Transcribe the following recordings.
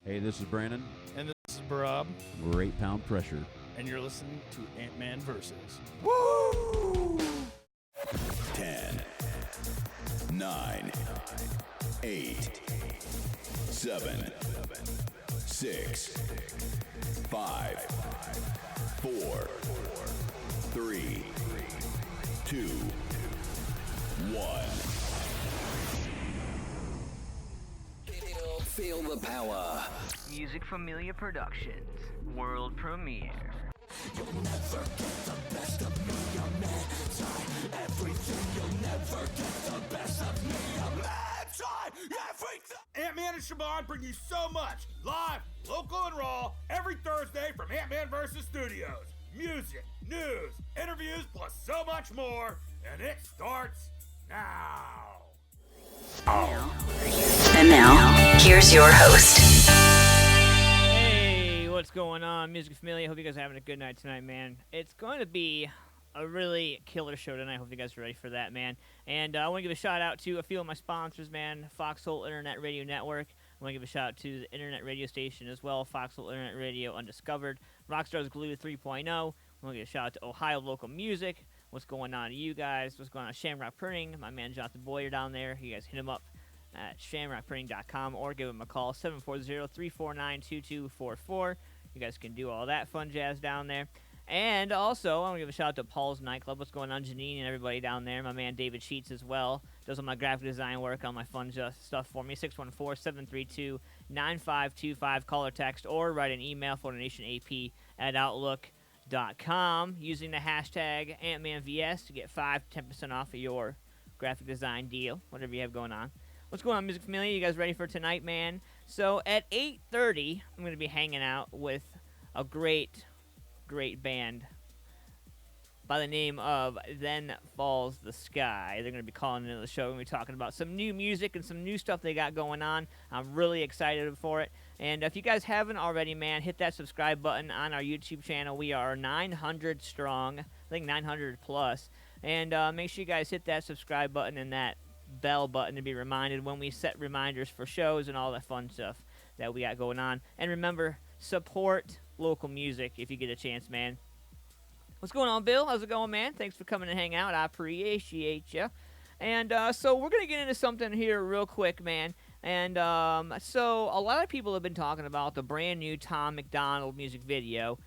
Hey, this is Brandon. And this is Barab. We're 8 Pound Pressure. And you're listening to AntmanVs. Woo! 10, 9, 8, 7, 6, 5, 4, 3, 2, 1. Feel the power. Music Familia Productions. World premiere. You'll never get the best of me. I'm anti-everything. You'll never get the best of me. I'm anti-everything. Antman and Siobhan bring you so much live, local, and raw every Thursday from AntmanVs Studios. Music, news, interviews, plus so much more. And it starts now. And now, here's your host. Hey, what's going on, Music Familia? Hope you guys are having a good night tonight, man. It's going to be a really killer show tonight. Hope you guys are ready for that, man. And I want to give a shout out to a few of my sponsors, man. Foxhole Internet Radio Network. I want to give a shout out to the internet radio station as well, Foxhole Internet Radio Undiscovered, Rockstar's Glue 3.0. I want to give a shout out to Ohio Local Music. What's going on to you guys? What's going on at Shamrock Printing? My man Jonathan Boyer down there. You guys hit him up at shamrockprinting.com or give him a call, 740-349-2244. You guys can do all that fun jazz down there. And also, I want to give a shout out to Paul's Nightclub. What's going on, Janine and everybody down there? My man David Sheets as well. Does all my graphic design work, all my fun stuff for me. 614-732-9525. Call or text or write an email for donationap@outlook.com using the hashtag AntmanVs to get 5-10% off of your graphic design deal, whatever you have going on. What's going on, Music Familia? You guys ready for tonight, man? So at 8:30, I'm going to be hanging out with a great band by the name of Then Falls the Sky. They're going to be calling into the show. We're going to be talking about some new music and some new stuff they got going on. I'm really excited for it. And if you guys haven't already, man, hit that subscribe button on our YouTube channel. We are 900 strong, I think 900 plus. And make sure you guys hit that subscribe button and that bell button to be reminded when we set reminders for shows and all that fun stuff that we got going on. And remember, support local music if you get a chance, man. What's going on, Bill? How's it going, man? Thanks for coming and hang out. I appreciate you. And so we're going to get into something here real quick, man. And so a lot of people have been talking about the brand new Tom McDonald music video,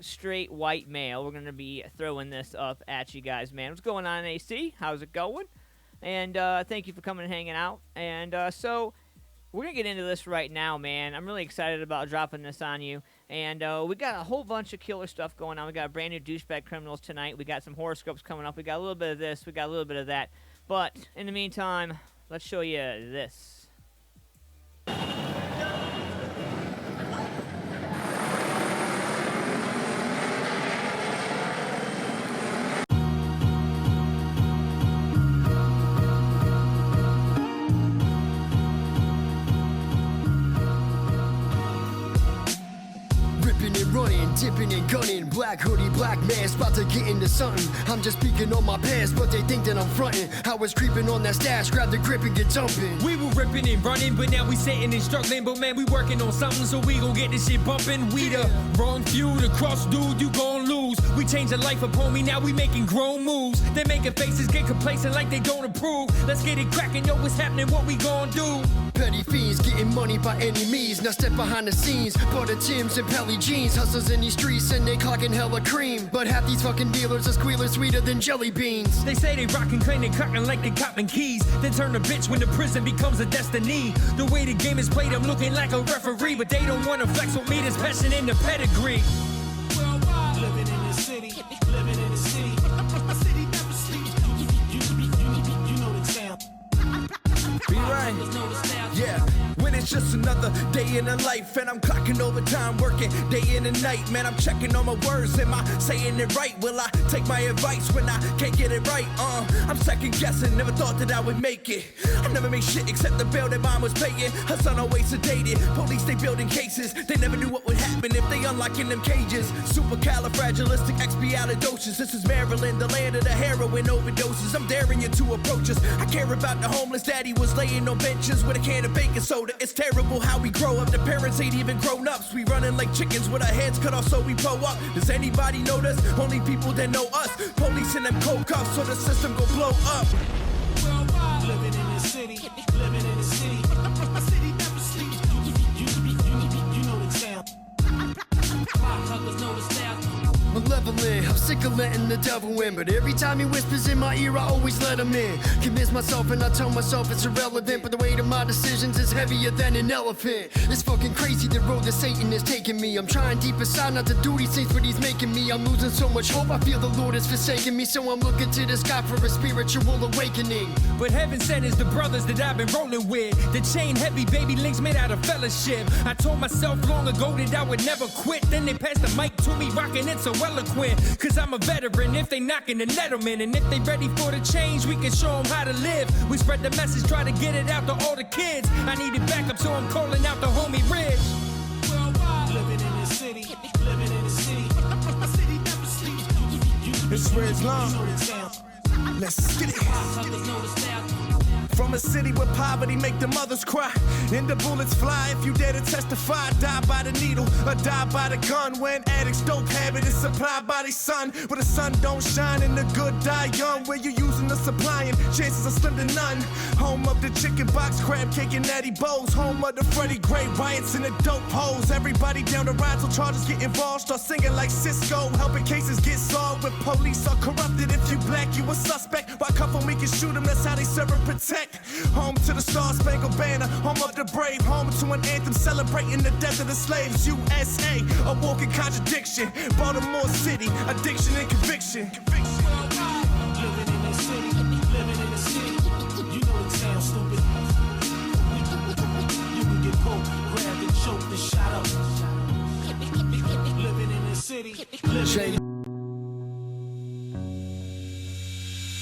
Straight White Male. We're going to be throwing this up at you guys, man. What's going on, AC? How's it going? And thank you for coming and hanging out. And so we're going to get into this right now, man. I'm really excited about dropping this on you. And we got a whole bunch of killer stuff going on. We got brand new Douchebag Criminals tonight. We got some horoscopes coming up. We got a little bit of this. We got a little bit of that. But in the meantime, let's show you this. Running, dipping and gunning, black hoodie, black mask, about to get into something. I'm just speaking on my past, but they think that I'm fronting. I was creeping on that stash, grab the grip and get jumping. We were ripping and running, but now we sitting and struggling. But man, we working on something, so we gon' get this shit bumping. We the wrong few, the cross dude, you gon' lose. We changed the life up on me, now we making grown moves. They making faces, get complacent like they don't approve. Let's get it cracking, yo, what's happening, what we gon' do? Petty fiends, getting money by any means. Now step behind the scenes, butter Timbs and Pelly jeans. Hustlers in these streets and they clocking hella cream. But half these fucking dealers are squealers sweeter than jelly beans. They say they rockin', cleaning, cotton like they copping keys. Then turn a bitch when the prison becomes a destiny. The way the game is played, I'm looking like a referee. But they don't wanna flex with me, this passion in the pedigree. Worldwide, living in the city, living in the city. My city never sleeps. You know the town. Be right. Yeah, when it's just another day in the life and I'm clocking overtime, working day in and night. Man, I'm checking on my words. Am I saying it right? Will I take my advice when I can't get it right? I'm second guessing. Never thought that I would make it. I never made shit except the bill that mom was paying. Her son always sedated. Police, they building cases. They never knew what would happen if they unlocking them cages. Supercalifragilisticexpialidocious. This is Maryland, the land of the heroin overdoses. I'm daring you to approach us. I care about the homeless. Daddy was laying on benches with a can of baking soda. It's it's terrible how we grow up. The parents ain't even grown ups. We running like chickens with our heads cut off so we blow up. Does anybody know this? Only people that know us. Police in them cold cuffs so the system gon' blow up. Living in the city, living in the city. A city never sleeps. You know the town. Huggers know the style. Malevolent, I'm sick of letting the devil in, but every time he whispers in my ear, I always let him in. Convince myself and I tell myself it's irrelevant, but the weight of my decisions is heavier than an elephant. It's fucking crazy the road that Satan is taking me. I'm trying deep inside not to do these things, but he's making me. I'm losing so much hope, I feel the Lord is forsaking me, so I'm looking to the sky for a spiritual awakening. But heaven sent is the brothers that I've been rolling with. The chain heavy, baby links made out of fellowship. I told myself long ago that I would never quit. Then they passed the mic to me, rocking it so eloquent. Cause I'm a veteran, if they knocking, then let them in. And if they ready for the change, we can show them how to live. We spread the message, try to get it out to all the kids. I needed backup, so I'm calling out the homie Ridge. Living in the city, living in the city. A city never sleeps. It's Ridge Long. You know the town. Let's get it. Huggers know the style. From a city where poverty make the mothers cry and the bullets fly. If you dare to testify, die by the needle or die by the gun. When addicts dope habit is supplied by the sun. Where the sun don't shine and the good die young. Where you using the supplying, chances are slim to none. Home of the chicken box, crab cake and natty bowls. Home of the Freddie Gray riots and the dope hoes. Everybody down the ride till charges get involved. Start singing like Cisco, helping cases get solved. When police are corrupted, if you black, you a suspect. Why cuff them, we can shoot them, that's how they serve and protect. Home to the Star Spangled Banner, home of the brave, home to an anthem celebrating the death of the slaves. USA, a walking contradiction. Baltimore City, addiction and conviction. Living in the city, living in the city. You know the town, stupid. You can get pulled, grabbed and choked and shot up. Living in the city, living in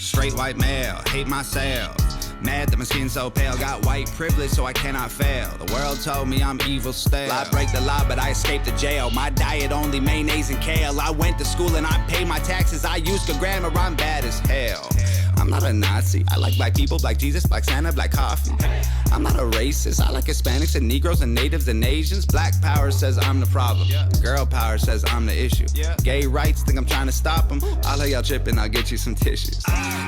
Straight white male, hate myself. Mad that my skin so pale, got white privilege so I cannot fail. The world told me I'm evil stale. I break the law but I escaped the jail. My diet only mayonnaise and kale. I went to school and I pay my taxes. I use good grammar, I'm bad as hell. I'm not a Nazi, I like black people, black Jesus, black Santa, black coffee. I'm not a racist, I like Hispanics and Negroes and Natives and Asians. Black power says I'm the problem, girl power says I'm the issue. Gay rights think I'm trying to stop them. I'll let y'all trip and I'll get you some tissues.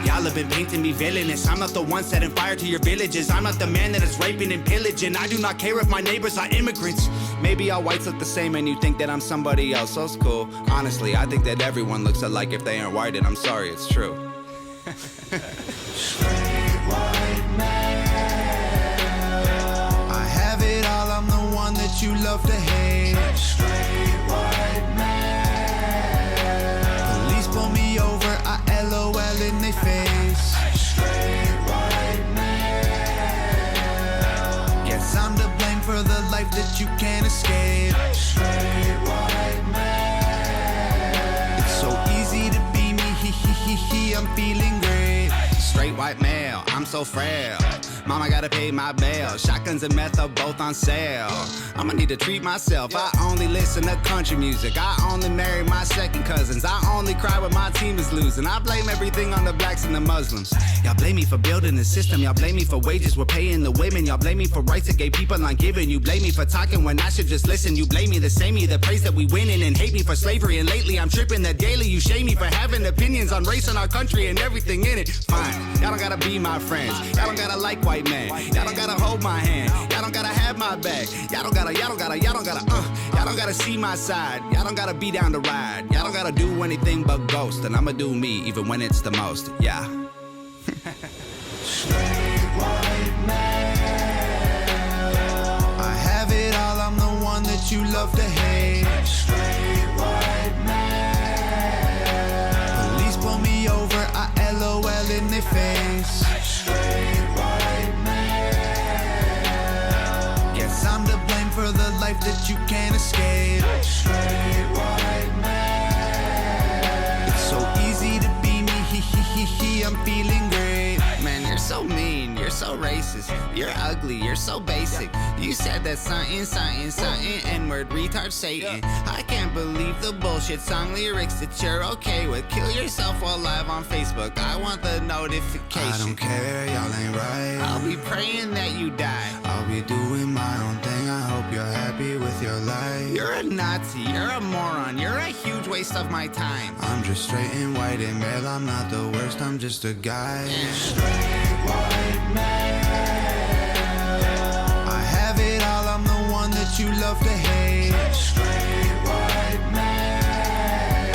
Y'all have been painting me villainous. I'm not the one setting fire to your villages. I'm not the man that is raping and pillaging. I do not care if my neighbors are immigrants. Maybe all whites look the same and you think that I'm somebody else, so it's cool. Honestly, I think that everyone looks alike if they aren't white, and I'm sorry, it's true. Straight white male. I have it all, I'm the one that you love to hate. Straight white male. Police pull me over, I LOL in their face. Straight white male. Guess I'm to blame for the life that you can't escape. Straight white male. It's so easy to be me, I'm feeling great. Straight white male, I'm so frail. Mama gotta pay my bail. Shotguns and meth are both on sale. I'ma need to treat myself. I only listen to country music. I only marry my second cousins. I only cry when my team is losing. I blame everything on the blacks and the Muslims. Y'all blame me for building the system. Y'all blame me for wages we're paying the women. Y'all blame me for rights that gay people aren't giving. You blame me for talking when I should just listen. You blame me the same me, the praise that we winning, and hate me for slavery. And lately I'm tripping that daily you shame me for having opinions on race in our country and everything in it. Fine, y'all don't gotta be my friends. Y'all don't gotta like white man. Y'all don't gotta hold my hand. Y'all don't gotta have my back. Y'all don't gotta see my side. Y'all don't gotta be down to ride. Y'all don't gotta do anything but ghost. And I'ma do me even when it's the most. Yeah. Straight white male. I have it all, I'm the one that you love to hate. Straight white male. Police pull me over, I LOL in their face. Straight white male. Guess I'm to blame for the life that you can't escape. Straight white male. It's so easy to be me, I'm feeling great. Man, you're so mean, you're so racist, you're ugly, you're so basic. You said that something, N-word, retard Satan. I can't believe the bullshit song lyrics that you're okay with. Kill yourself while live on Facebook, I want the notification. I don't care, y'all ain't right. I'll be praying that you die. I'll be doing my own thing. I hope you're happy with your life. You're a Nazi, you're a moron, you're a huge waste of my time. I'm just straight and white and male. I'm not the worst, I'm just a guy. Straight white male. I have it all, I'm the one that you love to hate. Straight white male.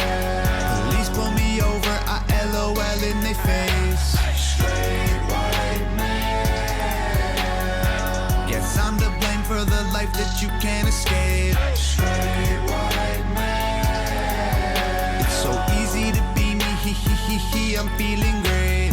Police pull me over, I LOL in their face. Straight white male. Guess I'm to blame for the life that you can't escape. Straight white male. It's so easy to be me, I'm feeling great.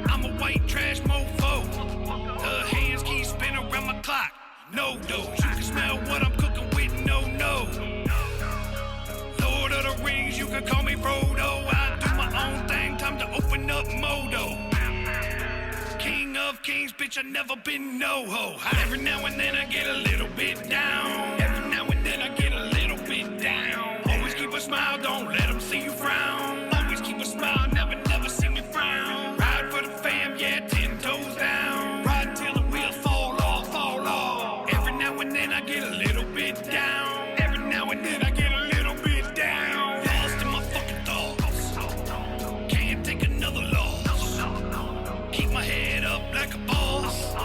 I'm a white trash mofo. The hands keep spinning around my clock. No dose. You can smell what I'm cooking with. No. Lord of the Rings, you can call me Frodo. I do my own thing. Time to open up Modo. King of kings, bitch, I never been no ho. Every now and then I get a little bit down. Every now and then I get a little bit down. Always keep a smile, don't let them see you frown. Always keep a smile, never see me frown. Ride for the fam, yeah, 10 toes down. Ride till the wheels fall off. Every now and then I get a little bit down. Every now and then I get a little bit down. Lost in my fucking thoughts. Can't take another loss. Keep my head up like a boss.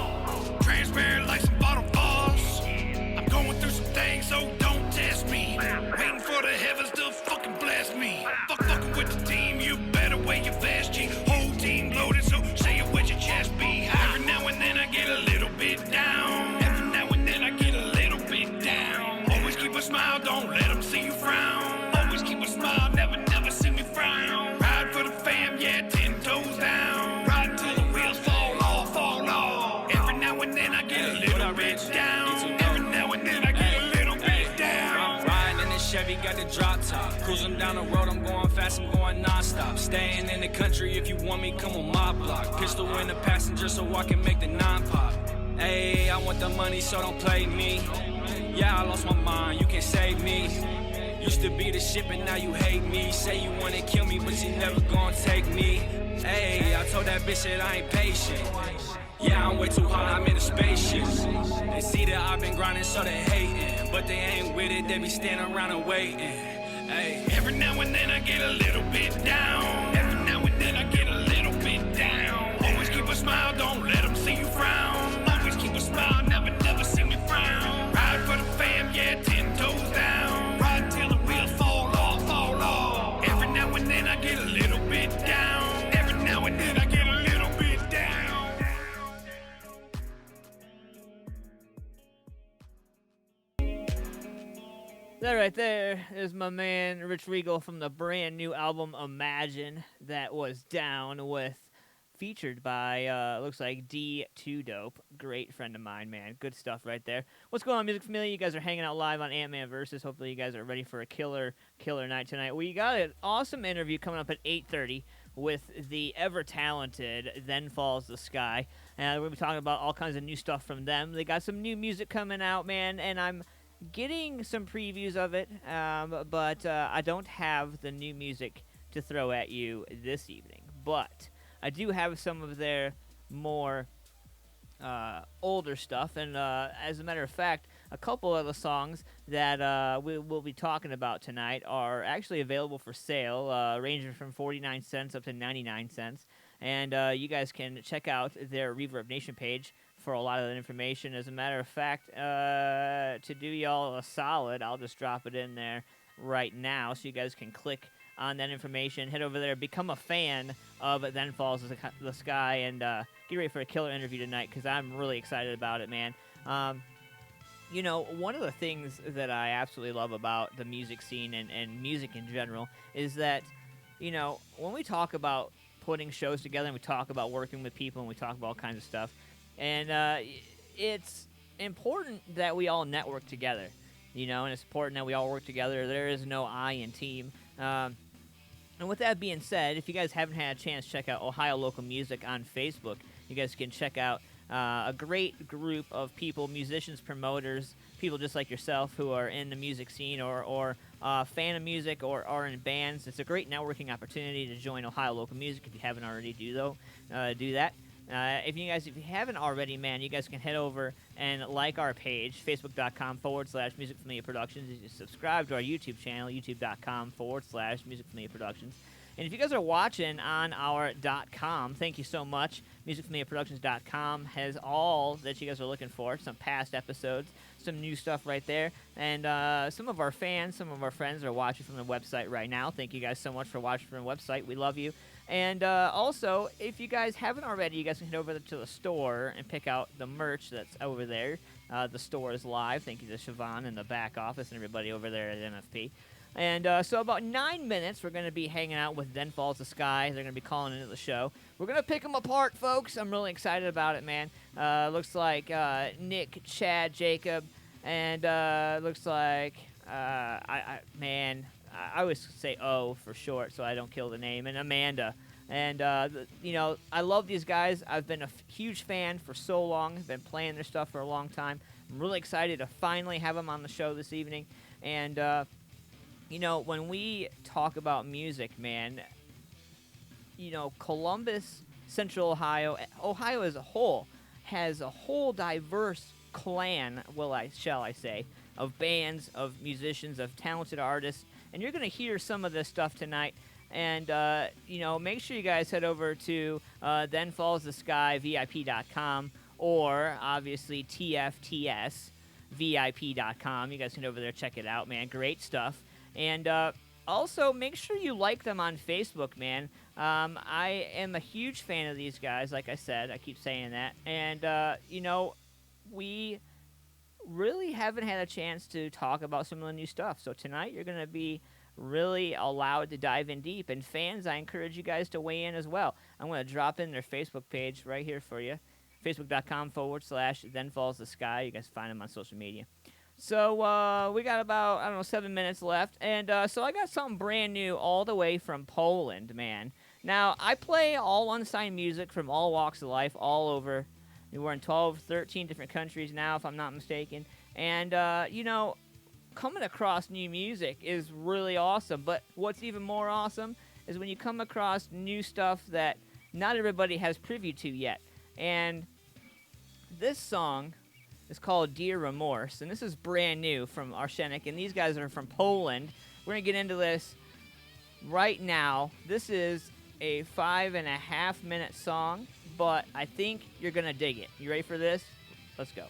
Transparent like some bottle boss. I'm going through some things, so don't test me. Waiting for the heavens to fucking bless me. Fucking with the team, you better wear your vest, G. Whole team loaded, so say it with your chest be high. Every now and then I get a little bit down. Every now and then I get a little bit down. Always keep a smile, don't let them see you frown. Always keep a smile, never see me frown. Ride for the fam, yeah, 10 toes down. Ride till the wheels fall off. Every now and then I get a little bit down. Every now and then I get a little bit down. Riding in the Chevy, got the drop top. Cruising down the road, I'm going fast, I'm going non-stop. Staying in the country, if you want me, come on my block. Pistol in the passenger so I can make the 9 pop. Hey, I want the money, so don't play me. Yeah, I lost my mind, you can't save me. Used to be the shit, but now you hate me. Say you wanna kill me, but you never gonna take me. Hey, I told that bitch that I ain't patient. Yeah, I'm way too hot, I'm in a spaceship. They see that I've been grinding, so they hating. But they ain't with it, they be standing around and waiting. Hey. Every now and then I get a little bit down. Every now and then I get a little bit down. Always keep a smile, don't let them see you frown. Always keep a smile, never see me frown. Ride for the fam, yeah, 10 toes down. Ride till the wheels fall off. Every now and then I get a little bit down. Every now and then I get a little bit down. That right there is my man Rich Regal from the brand new album Imagine, that was down with, featured by looks like D2 Dope, great friend of mine, man. Good stuff right there. What's going on, Music Familia? You guys are hanging out live on AntmanVs. Hopefully you guys are ready for a killer night tonight. We got an awesome interview coming up at 8:30 with the ever talented Then Falls the Sky, and we're gonna be talking about all kinds of new stuff from them. They got some new music coming out, man, and I'm getting some previews of it, but I don't have the new music to throw at you this evening. But I do have some of their more older stuff, and as a matter of fact, a couple of the songs that we'll be talking about tonight are actually available for sale, ranging from 49 cents up to 99 cents. And you guys can check out their Reverb Nation page for a lot of that information. As a matter of fact, to do y'all a solid, I'll just drop it in there right now so you guys can click on that information. Head over there, become a fan of Then Falls the Sky, and get ready for a killer interview tonight because I'm really excited about it, man. You know, one of the things that I absolutely love about the music scene and music in general is that, you know, when we talk about putting shows together and we talk about working with people and we talk about all kinds of stuff, and it's important that we all network together, you know, and it's important that we all work together. There is no I in team. And with that being said, if you guys haven't had a chance to check out Ohio Local Music on Facebook, you guys can check out a great group of people, musicians, promoters, people just like yourself who are in the music scene or fan of music or are in bands. It's a great networking opportunity to join Ohio Local Music if you haven't already do that. If you haven't already, man, you guys can head over and like our page, facebook.com/Music Familia Productions. You subscribe to our YouTube channel, youtube.com/Music Familia Productions. And if you guys are watching on our .com, thank you so much. MusicFamiliaProductions.com has all that you guys are looking for. Some past episodes, some new stuff right there. And some of our fans, some of our friends are watching from the website right now. Thank you guys so much for watching from the website. We love you. And also, if you guys haven't already, you guys can head over to the store and pick out the merch that's over there. The store is live. Thank you to Siobhan in the back office and everybody over there at MFP. And so about 9 minutes, we're going to be hanging out with Then Falls the Sky. They're going to be calling into the show. We're going to pick them apart, folks. I'm really excited about it, man. Looks like Nick, Chad, Jacob, and looks like, I always say O for short so I don't kill the name, and Amanda. And, I love these guys. I've been a huge fan for so long. I've been playing their stuff for a long time. I'm really excited to finally have them on the show this evening. And, when we talk about music, man, Columbus, Central Ohio as a whole, has a whole diverse clan, shall I say, of bands, of musicians, of talented artists. And you're going to hear some of this stuff tonight. And, make sure you guys head over to thenfallstheskyvip.com or, obviously, tftsvip.com. You guys can over there check it out, man. Great stuff. And also, make sure you like them on Facebook, man. I am a huge fan of these guys, like I said. I keep saying that. And, we really haven't had a chance to talk about some of the new stuff. So tonight, you're going to be really allowed to dive in deep. And fans, I encourage you guys to weigh in as well. I'm going to drop in their Facebook page right here for you. Facebook.com/thenfallsthesky. You guys find them on social media. So we got about, 7 minutes left. And so I got something brand new all the way from Poland, man. Now, I play all unsigned music from all walks of life, all over. We're in 12, 13 different countries now, if I'm not mistaken. And, coming across new music is really awesome. But what's even more awesome is when you come across new stuff that not everybody has privy to yet. And this song is called Dear Remorse, and this is brand new from Arsenic, and these guys are from Poland. We're going to get into this right now. This is a 5.5-minute song, but I think you're going to dig it. You ready for this? Let's go.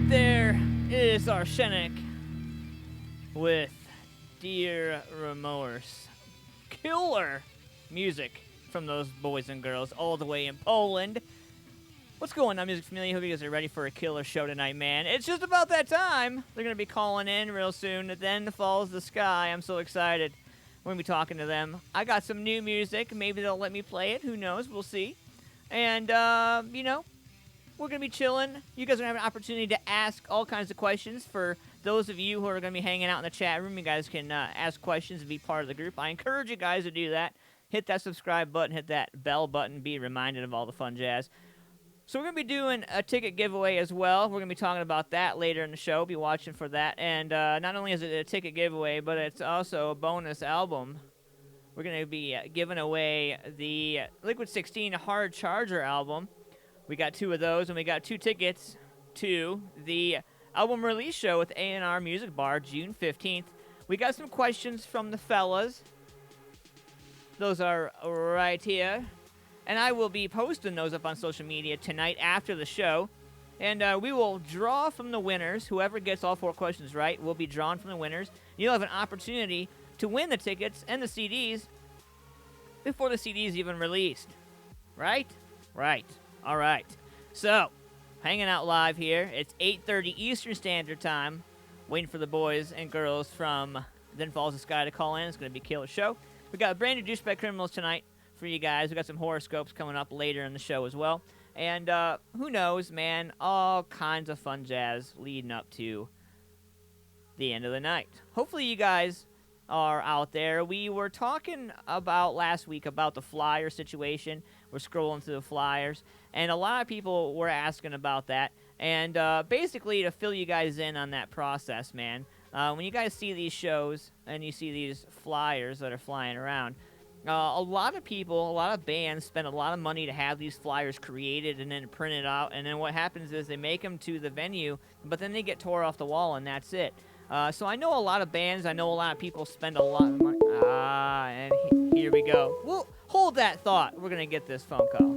right there is Arsenic with Dear Remorse. Killer music from those boys and girls all the way in Poland. What's going on, Music Familia? Hope you guys are ready for a killer show tonight, man. It's just about that time. They're going to be calling in real soon. Then falls the sky. I'm so excited. We're going to be talking to them. I got some new music. Maybe they'll let me play it. Who knows? We'll see. And, you know, we're going to be chilling. You guys are going to have an opportunity to ask all kinds of questions. For those of you who are going to be hanging out in the chat room, you guys can ask questions and be part of the group. I encourage you guys to do that. Hit that subscribe button. Hit that bell button. Be reminded of all the fun jazz. So we're going to be doing a ticket giveaway as well. We're going to be talking about that later in the show. Be watching for that. And not only is it a ticket giveaway, but it's also a bonus album. We're going to be giving away the Liquid 16 Hard Charger album. We got 2 of those, and we got 2 tickets to the album release show with A&R Music Bar, June 15th. We got some questions from the fellas. Those are right here. And I will be posting those up on social media tonight after the show. And we will draw from the winners. Whoever gets all 4 questions right will be drawn from the winners. You'll have an opportunity to win the tickets and the CDs before the CDs even released. Right? Right. All right. So, hanging out live here. It's 8:30 Eastern Standard Time. Waiting for the boys and girls from Then Falls the Sky to call in. It's going to be a killer show. We got a brand new Douchebag Criminals tonight for you guys. We got some horoscopes coming up later in the show as well. And who knows, man, all kinds of fun jazz leading up to the end of the night. Hopefully you guys are out there. We were talking about last week about the flyer situation. We're scrolling through the flyers, and a lot of people were asking about that. And basically to fill you guys in on that process, man, when you guys see these shows and you see these flyers that are flying around, a lot of people, a lot of bands spend a lot of money to have these flyers created and then printed out, and then what happens is they make them to the venue, but then they get tore off the wall, and that's it. So I know a lot of bands, I know a lot of people spend a lot of money. And here we go. Well, hold that thought. We're going to get this phone call.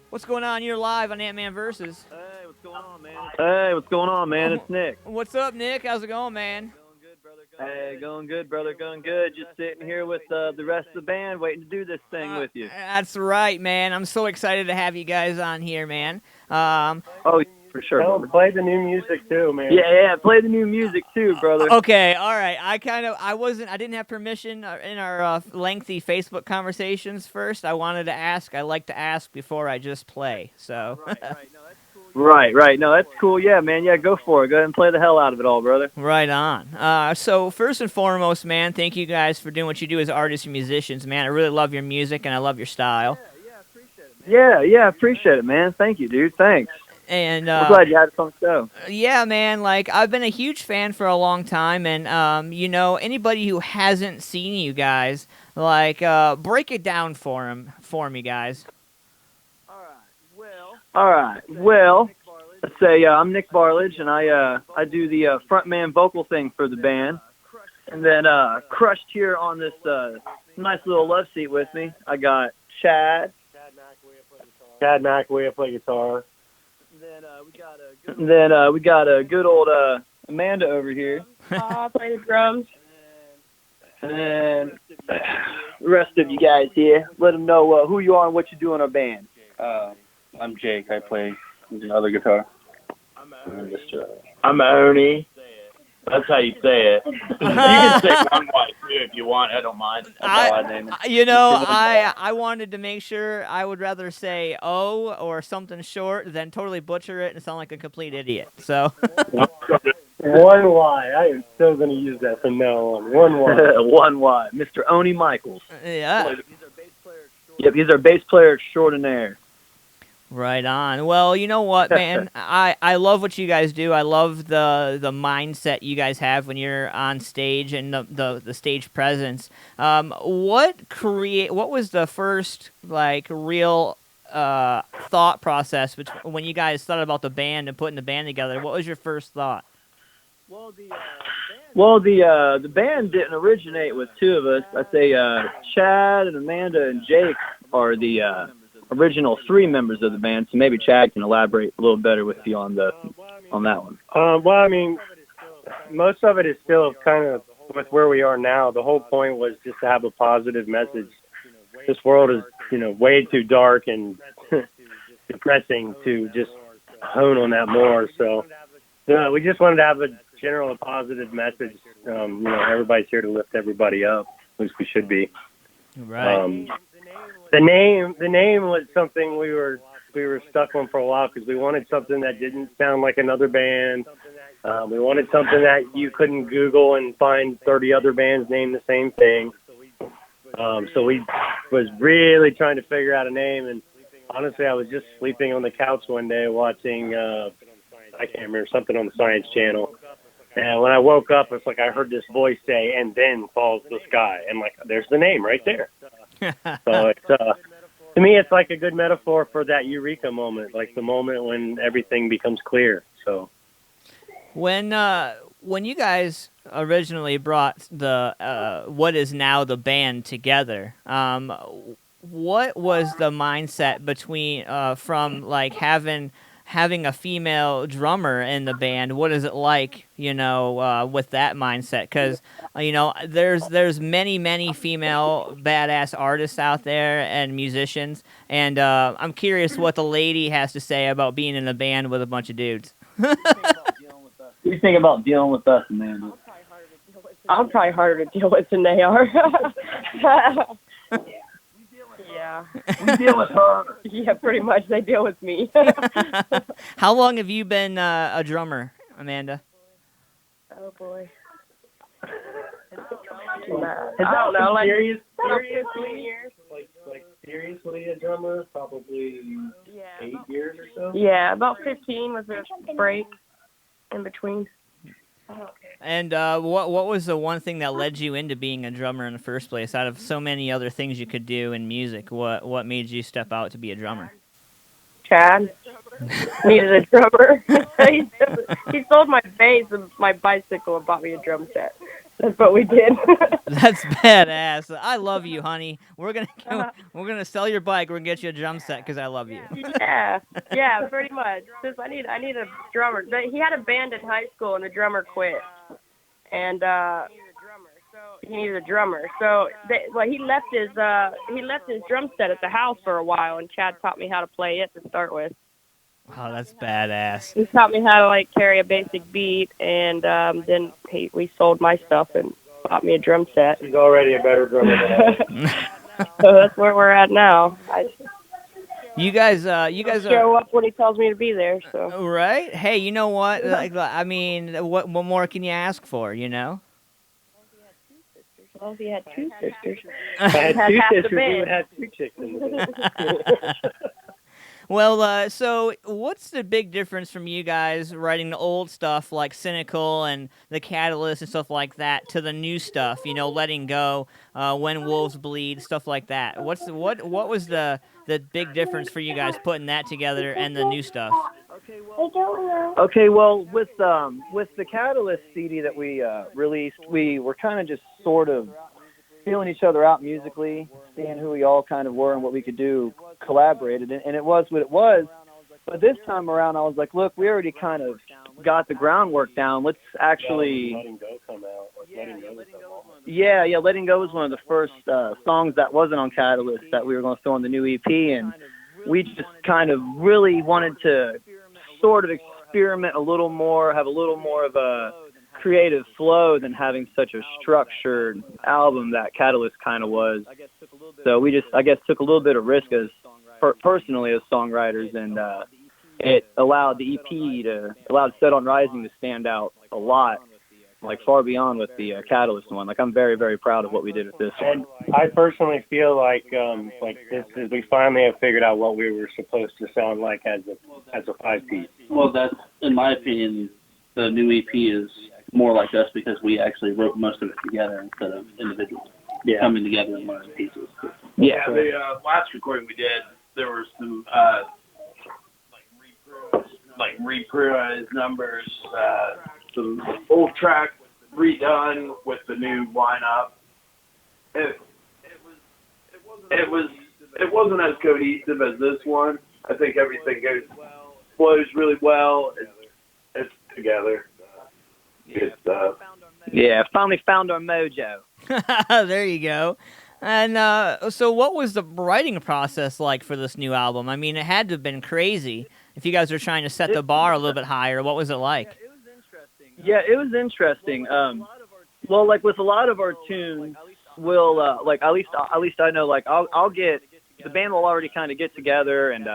What's going on? You're live on Antman Versus. Hey, what's going on, man? Hey, what's going on, man? It's Nick. What's up, Nick? How's it going, man? Hey, going good, brother, going good. Just sitting here with the rest of the band, waiting to do this thing with you. That's right, man. I'm so excited to have you guys on here, man. Oh, for sure. Oh, play the new music too, man. Yeah, play the new music too, brother. Okay, all right. I didn't have permission in our lengthy Facebook conversations first. I wanted to ask. I like to ask before I just play. So. Right. No, that's cool. Yeah, man. Yeah, go for it. Go ahead and play the hell out of it all, brother. Right on. So first and foremost, man, thank you guys for doing what you do as artists and musicians, man. I really love your music and I love your style. Yeah, appreciate it, man. Yeah, appreciate it, man. Thank you, dude. Thanks. And I'm glad you had a fun show. Yeah, man. Like I've been a huge fan for a long time, and you know, anybody who hasn't seen you guys, like break it down for me, guys. All right. Well, let's say I'm Nick Barlage, and I do the frontman vocal thing for the band. And then crushed here on this nice little love seat with me, I got Chad. Chad McElwee, I play guitar. And then we got a good old Amanda over here. I play the drums. And then the rest of you guys here, let them know who you are and what you do in our band. I'm Jake. I play the other guitar. I'm Oney. That's how you say it. You can say one white too if you want. I don't mind. That's how I name it. You know, I wanted to make sure. I would rather say O or something short than totally butcher it and sound like a complete idiot. So. One Y. I am still going to use that from now on. One Y. One Y. Mr. Oney Michaels. Yeah. Yep, he's our bass player extraordinaire. Right on. Well, you know what, man? I love what you guys do. I love the mindset you guys have when you're on stage and the stage presence. What was the first like real thought process when you guys thought about the band and putting the band together? What was your first thought? Well, the band didn't originate with 2 of us. I'd say Chad and Amanda and Jake are the original 3 members of the band. So maybe Chad can elaborate a little better with you on that one. Well, I mean, most of it is still kind of with where we are now. The whole point was just to have a positive message. This world is, way too dark and depressing to just hone on that more. So we just wanted to have a general positive message. Everybody's here to lift everybody up, at least we should be. Right. The name was something we were stuck on for a while because we wanted something that didn't sound like another band. We wanted something that you couldn't Google and find 30 other bands named the same thing. So we was really trying to figure out a name, and honestly, I was just sleeping on the couch one day watching, I can't remember, something on the Science Channel. And when I woke up, it's like I heard this voice say, "And then falls the sky." And there's the name right there. So it's, to me, it's like a good metaphor for that eureka moment, like the moment when everything becomes clear. So when you guys originally brought the what is now the band together, what was the mindset between from having a female drummer in the band? What is it like, with that mindset? Because, there's many female badass artists out there and musicians, and I'm curious what the lady has to say about being in a band with a bunch of dudes. What do you think about dealing with us, Amanda? I'm probably harder to deal with than they are. Yeah. We deal with her. Yeah, pretty much. They deal with me. How long have you been a drummer, Amanda? Oh, boy. I don't know, serious 15 years? Like seriously a drummer? Probably 8 years or so? Yeah, about 15 with a break in between. And what was the one thing that led you into being a drummer in the first place? Out of so many other things you could do in music, what made you step out to be a drummer? Chad needed a drummer. He sold my bass and my bicycle and bought me a drum set. That's what we did. That's badass. I love you, honey. We're gonna sell your bike. We're gonna get you a drum set because I love you. Yeah, pretty much. Just I need a drummer. He had a band in high school and the drummer quit, and he needed a drummer. So he left his drum set at the house for a while, and Chad taught me how to play it to start with. Oh, that's badass. He taught me how to carry a basic beat, and then we sold my stuff and bought me a drum set. He's already a better drummer than I. So that's where we're at now. You guys show up when he tells me to be there. So right? Hey, you know what? I mean, what more can you ask for? Well, if he had 2 sisters. If I had 2 sisters, we would have 2 chicks in the band. Well, so what's the big difference from you guys writing the old stuff like Cynical and The Catalyst and stuff like that to the new stuff, Letting Go, When Wolves Bleed, stuff like that? What was the big difference for you guys putting that together and the new stuff? Okay, well, with the Catalyst CD that we released, we were kind of just sort of feeling each other out musically, seeing who we all kind of were and what we could do, collaborated, and it was what it was. But this time around, I was like, look, we already kind of got the groundwork down. Let's actually... Letting Go come out. Yeah, Letting Go was one of the first songs that wasn't on Catalyst that we were going to throw on the new EP, and we just kind of really wanted to sort of experiment a little more, have a little more of a creative flow than having such a structured album that Catalyst kind of was. So we just, I guess, took a little bit of risk as personally as songwriters, and it allowed the EP allowed Set on Rising to stand out a lot, far beyond with the Catalyst one. I'm very, very proud of what we did with this one. And I personally feel like this is, we finally have figured out what we were supposed to sound like as a 5-piece. Well, that's, in my opinion, the new EP is more like us because we actually wrote most of it together instead of individually coming together in one of the pieces. Yeah. The last recording we did, there were some reprised numbers, some old track redone with the new lineup. It was it wasn't as cohesive as this one. I think everything flows really well. It's together. Good stuff. Yeah, finally found our mojo. There you go. And so what was the writing process like for this new album? I mean, it had to have been crazy if you guys were trying to set the bar a little bit higher. What was it like? Yeah, it was interesting. Well, like with a lot of our tunes, we'll like at least I know, like I'll get the band will already kind of get together and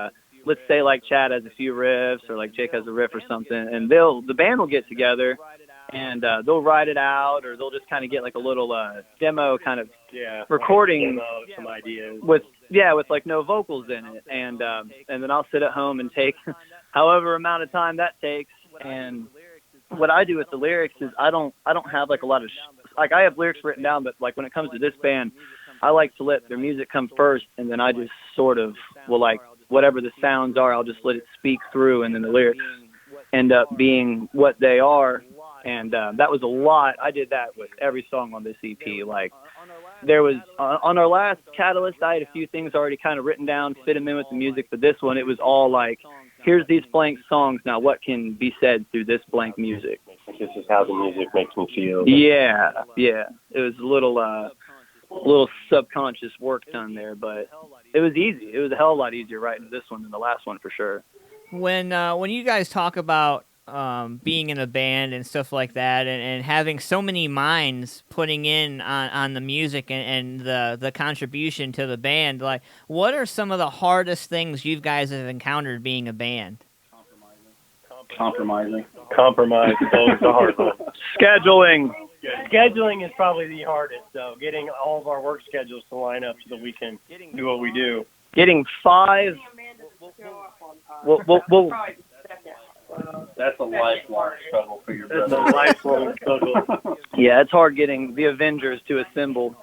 let's say like Chad has a few riffs or like Jake has a riff or something, and the band will get together and they'll write it out, or they'll just kind of get like a little demo kind of recording some ideas with like no vocals in it, and then I'll sit at home and take however amount of time that takes. And what I do with the lyrics is I don't have like a lot of like I have lyrics written down, but like when it comes to this band, I like to let their music come first, and then I just sort of will like whatever the sounds are, I'll just let it speak through, and then the lyrics end up being what they are. And that was a lot. I did that with every song on this EP. Like there was on our last Catalyst, I had a few things already kind of written down, fit them in with the music. But this one, it was all like, here's these blank songs. Now what can be said through this blank music? This is how the music makes me feel. Yeah. It was a little subconscious work done there, but it was easy. It was a hell of a lot easier writing this one than the last one for sure. When you guys talk about being in a band and stuff like that, and having so many minds putting in on the music and the contribution to the band, like what are some of the hardest things you guys have encountered being a band? Compromise is always the hard one. Scheduling is probably the hardest, though. Getting all of our work schedules to line up so that we can do what we do. Getting 5. Well, that's a lifelong struggle for your brother. That's a lifelong struggle. Yeah, it's hard getting the Avengers to assemble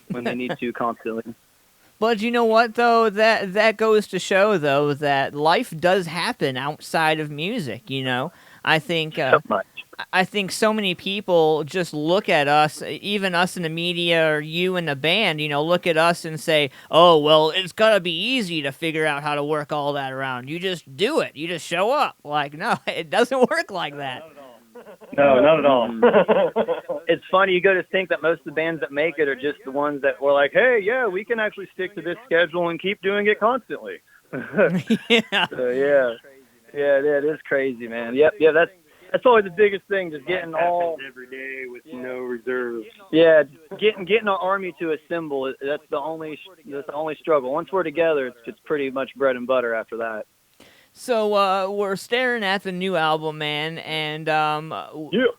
when they need to constantly. But you know what, though? That goes to show, though, that life does happen outside of music, you know? I think so many people just look at us, even us in the media or you in the band, you know, look at us and say, oh, well, it's got to be easy to figure out how to work all that around. You just do it. You just show up. Like, no, it doesn't work like that. No, not at all. It's funny, you go to think that most of the bands that make it are just the ones that were like, hey, yeah, we can actually stick to this schedule and keep doing it constantly. Yeah. So, yeah, it is crazy, man. Yep, that's always the biggest thing, just getting all every day with no reserves. Yeah, getting our army to assemble. That's the only struggle. Once we're together, it's pretty much bread and butter after that. So we're staring at the new album, man, and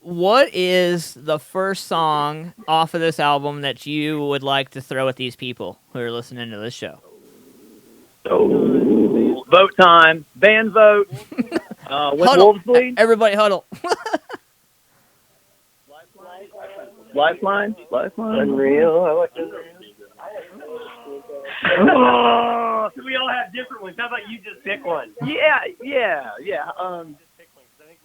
what is the first song off of this album that you would like to throw at these people who are listening to this show? Oh, vote time. Band vote. When wolves bleed. Everybody huddle. Lifeline. Unreal. I like that. Oh, we all have different ones. How about you just pick one? Yeah.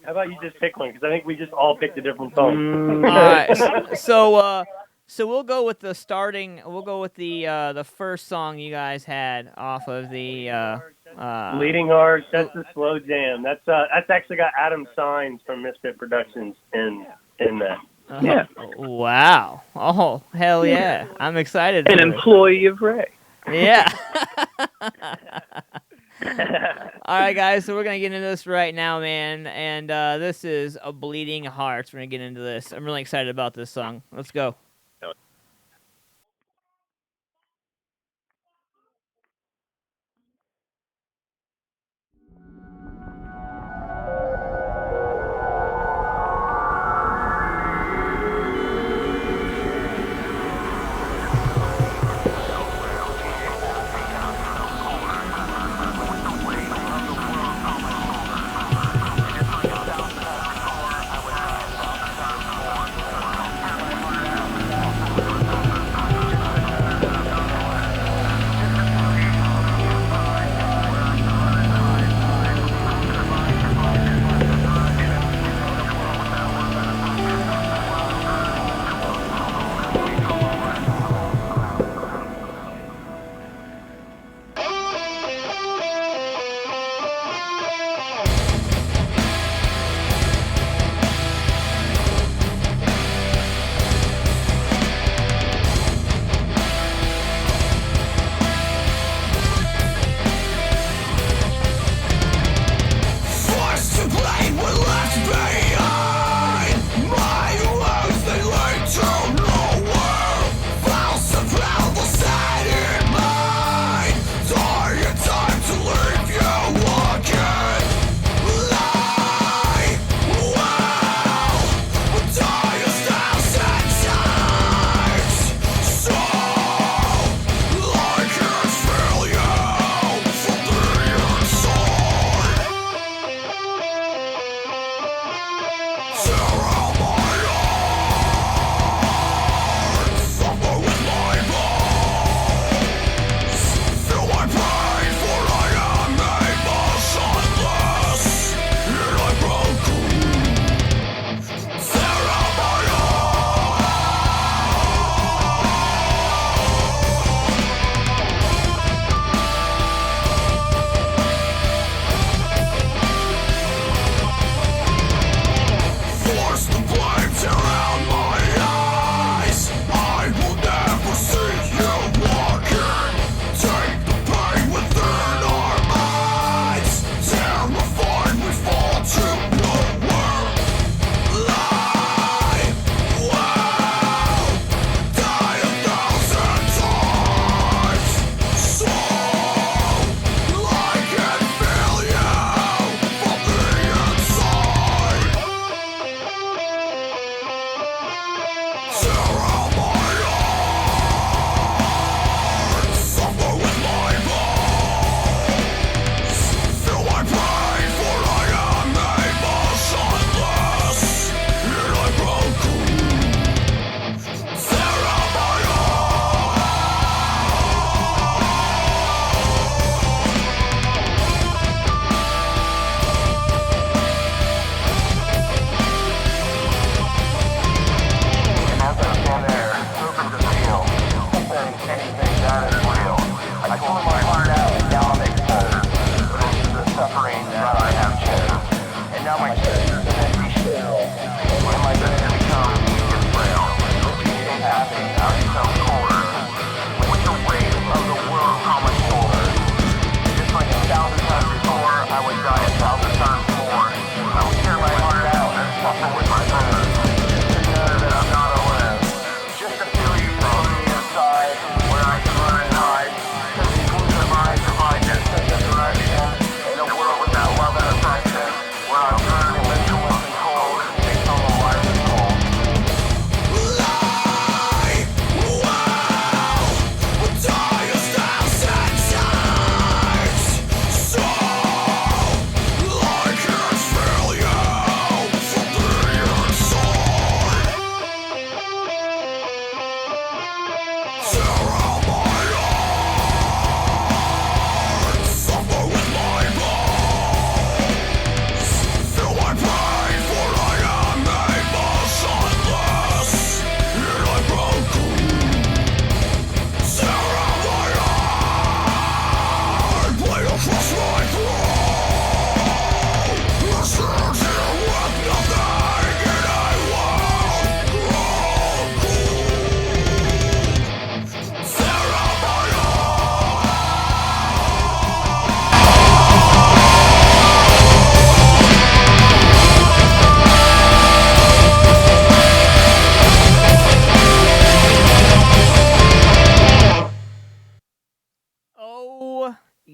How about you just pick one? Because I think we just all picked a different song. All right. So we'll go with the starting. We'll go with the first song you guys had off of the Leading Heart. That's the slow jam. That's actually got Adam Signs from MFP Productions in that. Yeah. Wow. Oh, hell yeah. I'm excited. An employee of Ray. Yeah. All right, guys, so we're going to get into this right now, man. And this is A Bleeding Hearts. We're going to get into this. I'm really excited about this song. Let's go.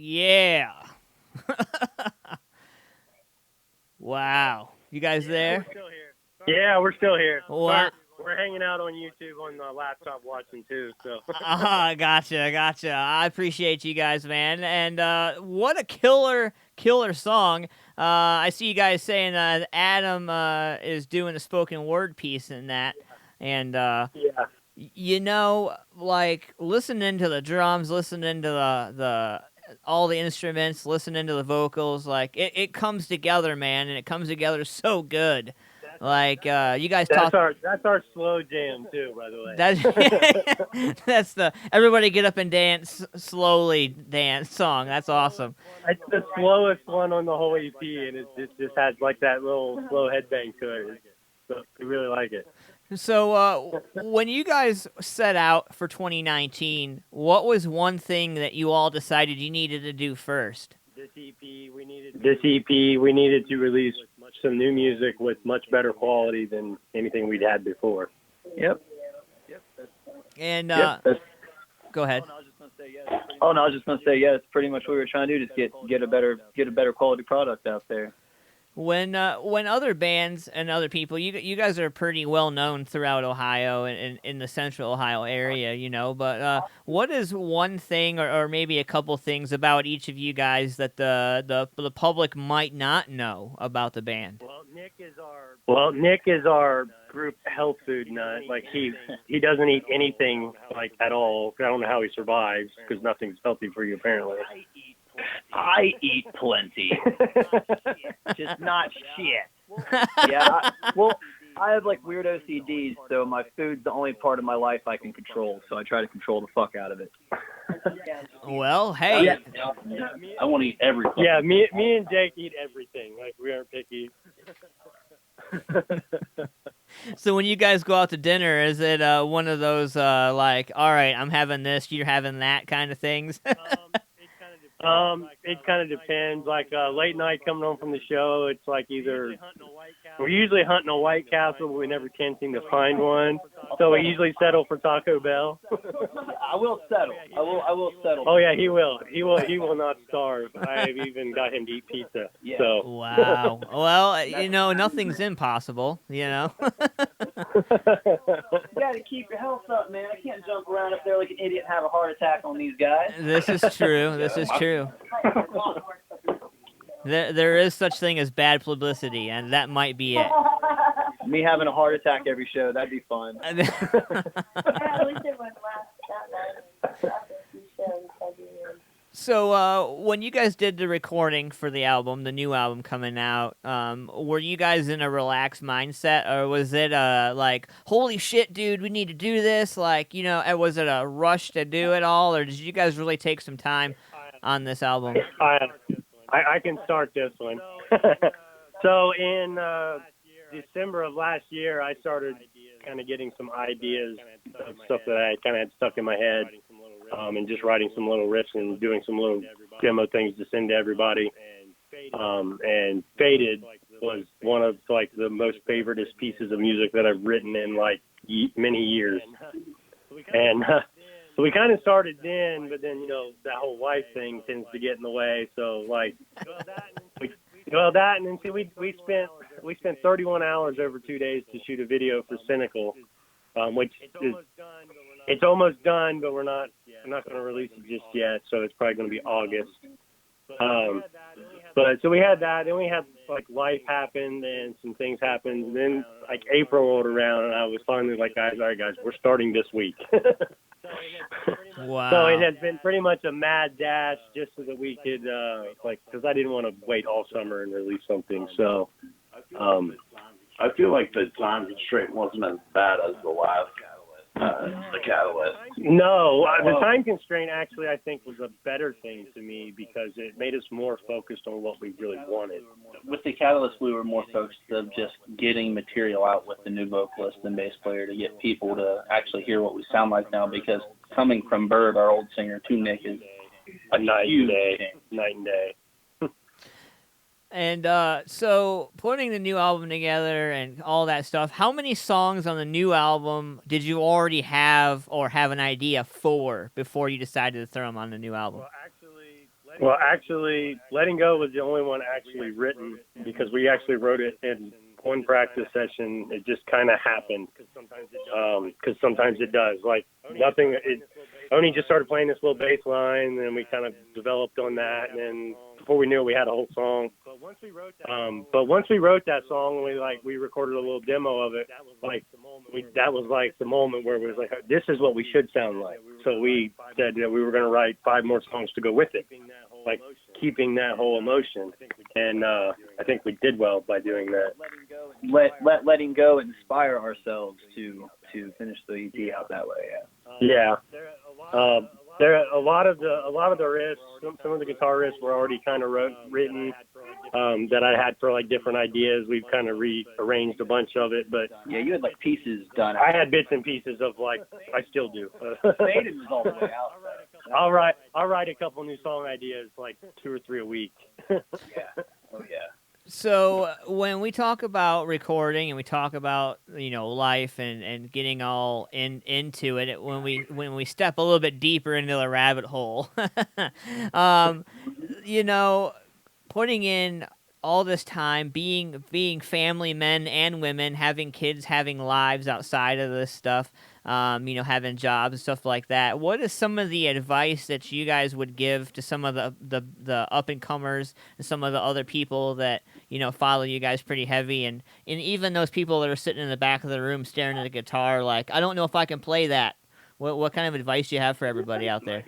Yeah. Wow. You guys there? Yeah, we're still here. What? We're hanging out on YouTube on the laptop watching too. So. Gotcha. I appreciate you guys, man. And what a killer song. I see you guys saying Adam is doing a spoken word piece in that. And, you know, like, listening to the drums, listening to the all the instruments, listening to the vocals, like, it comes together, man, and it comes together so good. Like, you guys talk. That's our slow jam too, by the way. That's the everybody get up and dance slowly dance song. That's awesome. It's the slowest one on the whole EP, and it just has like that little slow headbang to it. So we really like it. So, when you guys set out for 2019, what was one thing that you all decided you needed to do first? This EP, we needed to release some new music with much better quality than anything we'd had before. Yep. And go ahead. Oh no, I was just gonna say that's pretty much what we were trying to do, just get a better quality product out there. When other bands and other people, you guys are pretty well known throughout Ohio and in the central Ohio area, you know, but what is one thing or maybe a couple things about each of you guys that the public might not know about the band? Well, Nick is our group health food nut. Like he doesn't eat anything like at all. I don't know how he survives because nothing's healthy for you apparently. I eat plenty, just not shit. Yeah, I have like weird OCDs, so my food's the only part of my life I can control. So I try to control the fuck out of it. Well, hey, I want to eat everything. Yeah, me and Jake eat everything. Like we aren't picky. So when you guys go out to dinner, is it one of those like, all right, I'm having this, you're having that kind of things? It kind of depends. Like late night coming home from the show, it's like either we're usually hunting a White Castle, but we never can seem to find one. So we usually settle for Taco Bell. I will settle. I will settle. Oh yeah, he will. He will not starve. I've even got him to eat pizza. Yeah. So. Wow. Well, you know, nothing's impossible. You know. You got to keep your health up, man. I can't jump around up there like an idiot and have a heart attack on these guys. This is true. This is true. There is such thing as bad publicity, and that might be it. Me having a heart attack every show, that'd be fun. So, when you guys did the recording for the album, the new album coming out, were you guys in a relaxed mindset, or was it like, holy shit, dude, we need to do this? Like, you know, was it a rush to do it all, or did you guys really take some time on this album? I can start this one. So in December of last year, I started kind of getting some ideas of stuff that I kind of had stuck in my head, and just writing some little riffs and doing some little demo things to send to everybody. And Faded was one of like the most favoritist pieces of music that I've written in like many years. And so we kind of started then, but then, you know, that whole wife thing tends to get in the way. So like, and then see, we spent 31 hours over 2 days to shoot a video for Cynical, which is, it's almost done, but we're not going to release it just yet. So it's probably going to be August. But so we had that, then we had like life happened and some things happened. And then like April rolled around and I was finally like, all right, guys, we're starting this week. Wow. So it has been pretty much a mad dash just so that we could, like, because I didn't want to wait all summer and release something. So, I feel like the time constraint wasn't as bad as the last, the Catalyst. No, the time constraint actually I think was a better thing to me because it made us more focused on what we really wanted. With the Catalyst, we were more focused of just getting material out with the new vocalist and bass player to get people to actually hear what we sound like now, because coming from Bird, our old singer, to Nick is a night and day. And so putting the new album together and all that stuff, how many songs on the new album did you already have or have an idea for before you decided to throw them on the new album? Well, actually, Well, actually, Letting Go was the only one actually written because we actually wrote it in one practice session. It just kind of happened because sometimes it does. Like nothing. Oney just started playing this little bass line, and we kind of developed on that, and then before we knew it, we had a whole song. But once we wrote that song, we recorded a little demo of it. That was like the moment where it was like, this is what we should sound like. So we said that we were going to write 5 more songs to go with it, like keeping that whole emotion. And I think we did well by doing that. Letting go inspire ourselves to finish the EP out that way. Yeah. There a lot of the riffs, some of the guitar riffs were already kind of written that I had for like different ideas. We've kind of rearranged a bunch of it, but yeah, you had like pieces done. I had bits and pieces of like I still do. Faded was all the way out. I'll write a couple new song ideas like 2 or 3 a week. Yeah. Oh yeah. So when we talk about recording and we talk about life and getting all into it, when we step a little bit deeper into the rabbit hole, putting in all this time, being family men and women, having kids, having lives outside of this stuff, having jobs and stuff like that. What is some of the advice that you guys would give to some of the up and comers and some of the other people that follow you guys pretty heavy, and even those people that are sitting in the back of the room staring at a guitar like, I don't know if I can play that. What kind of advice do you have for everybody out there?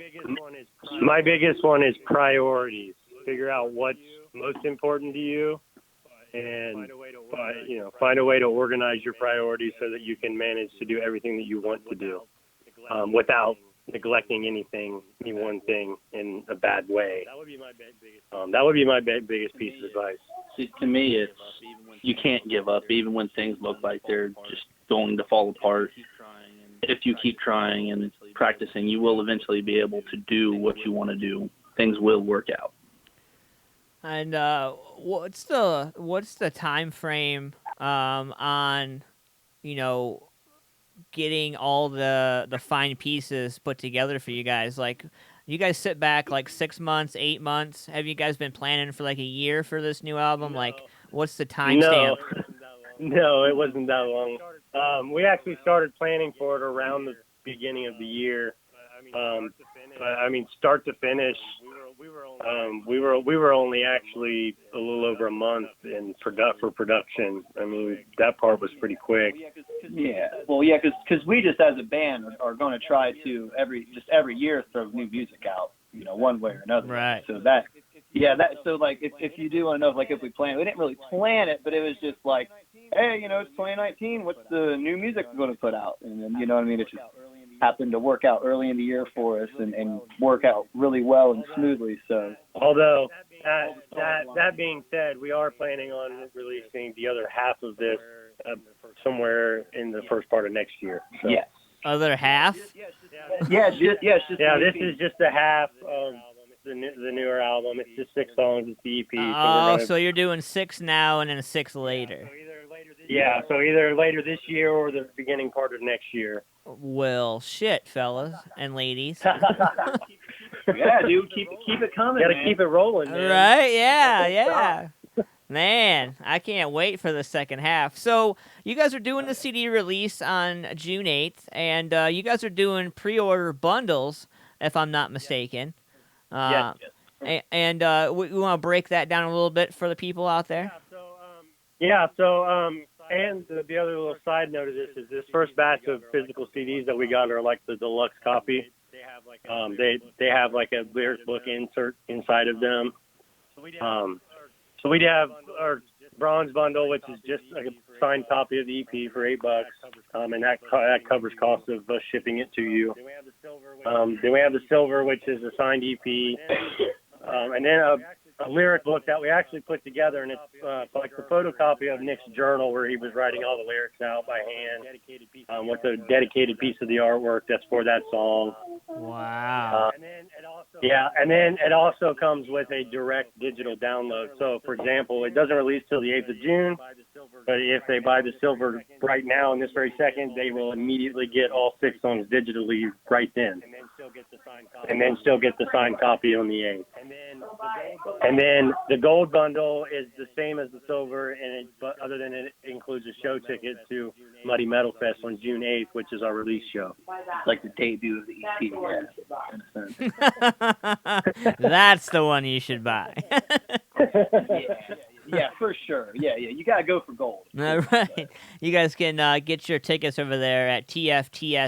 My biggest one is priorities. Figure out what's most important to you, and find a way to organize your priorities so that you can manage to do everything that you want to do without neglecting any one thing in a bad way. That would be my biggest piece of advice. See, to me, it's you can't give up even when things look like they're just going to fall apart. If you keep trying and practicing, you will eventually be able to do what you want to do. Things will work out. And what's the time frame on getting all the fine pieces put together for you guys? Like, you guys sit back like 6 months, 8 months. Have you guys been planning for like a year for this new album? No. Like, what's the timestamp? No, it wasn't that long. We actually started planning for it around the beginning of the year. Start to finish, we were only actually a little over a month for production. I mean, that part was pretty quick. Yeah. Well, yeah, because we just as a band are going to try to every year throw new music out, one way or another. Right. So so like if you do want to know, like if we didn't really plan it, but it was just like, hey, it's 2019. What's the new music we're going to put out? And then it just happened to work out early in the year for us and work out really well and smoothly. So, although that being said, we are planning on releasing the other half of this somewhere in the first part of next year. So. Yes. Other half? Yes. This is just the half of the newer album. It's just 6 songs. It's the EP. So you're doing 6 now and then 6 later. Yeah, so either later this year or the beginning part of next year. Well, shit, fellas and ladies. Yeah, dude, keep it coming. Gotta keep it rolling, man. Right? Yeah. Man, I can't wait for the second half. So you guys are doing the CD release on June 8th, and you guys are doing pre-order bundles, if I'm not mistaken. Yes. And we want to break that down a little bit for the people out there. And the other little side note of this is this first batch of physical CDs that we got are like the deluxe copy. They have like a lyric book insert inside of them. So we'd have our bronze bundle, which is just like a signed copy of the EP for $8, and that covers cost of us shipping it to you. Then we have the silver, which is a signed EP, and then a lyric book that we actually put together, and it's like the photocopy of Nick's journal where he was writing all the lyrics out by hand, with a dedicated piece of the artwork that's for that song. Wow. And then it also comes with a direct digital download. So, for example, it doesn't release till the 8th of June, But if they buy the silver right now in this very second, they will immediately get all 6 songs digitally right then. And then still get the signed copy on the 8th. And then the gold bundle is the same as the silver, but other than it includes a show ticket to Muddy Metal Fest on June 8th, which is our release show. Like the debut of the EP. That's the one you should buy. Yeah, for sure. Yeah. You gotta go for gold. All right. You guys can get your tickets over there at tftsvip.com.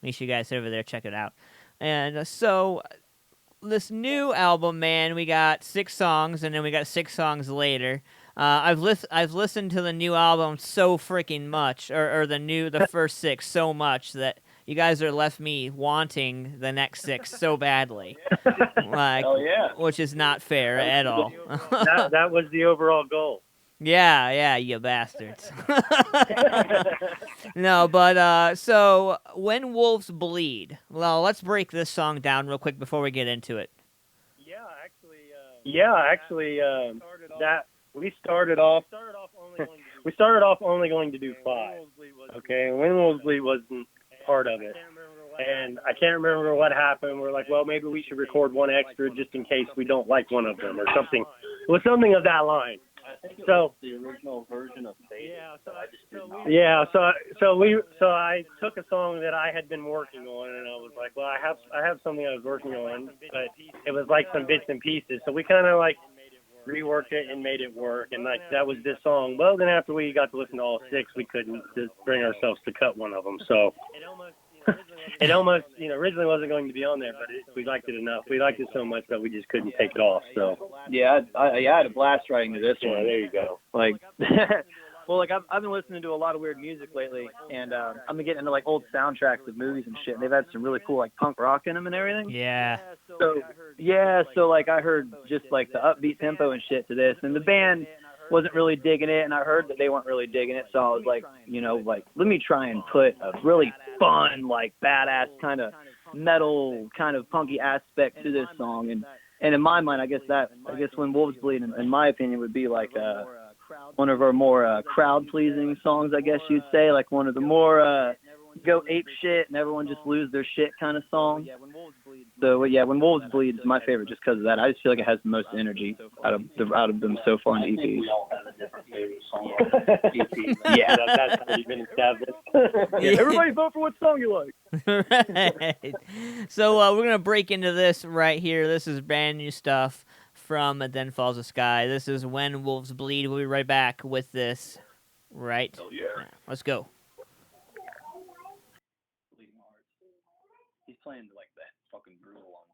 Make sure you guys head over there, check it out. And so this new album, man, we got 6 songs, and then we got 6 songs later. I've listened to the new album so freaking much, or the first 6 so much that you guys are left me wanting the next 6 so badly. Like, oh, yeah. Which is not fair at all. that was the overall goal. Yeah, you bastards. No, but so When Wolves Bleed. Well, let's break this song down real quick before we get into it. That we started off only going to do 5. Okay, When Wolves Bleed wasn't part of it. And I can't remember what happened. We're like, well, maybe we should record 1 extra just in case we don't like one of them or something. It was something of that line. I think it was the original version of Fate. So I took a song that I had been working on, and I was like, well, I have something I was working on, but it was like some bits and pieces. So we kind of like reworked it and made it work, and like that was this song. Well, then after we got to listen to all 6, we couldn't just bring ourselves to cut one of them. So it almost originally wasn't going to be on there, but we liked it enough. We liked it so much that we just couldn't take it off. So yeah, I had a blast writing to this one. Yeah, there you go. Like, well, like I've been listening to a lot of weird music lately, and I've been getting into like old soundtracks of movies and shit. And they've had some really cool like punk rock in them and everything. Yeah. So like I heard just like the upbeat tempo and shit to this, and the band wasn't really digging it, and I heard that they weren't really digging it, so I was like, let me try and put a really fun, like badass kind of metal, kind of punky aspect to this song, and in my mind, I guess When Wolves Bleed, in my opinion, would be like one of our more crowd-pleasing songs, I guess you'd say, like one of the more go ape shit and everyone just lose their shit kind of song. So yeah, When Wolves Bleed is my favorite just because of that. I just feel like it has the most energy out of them so far in the EPs. Yeah, that's already been established. Yeah, everybody vote for what song you like. Right. So we're gonna break into this right here. This is brand new stuff from Then Falls the Sky. This is When Wolves Bleed. We'll be right back with this. Right. Oh yeah. Let's go. He's playing like that fucking brutal ones.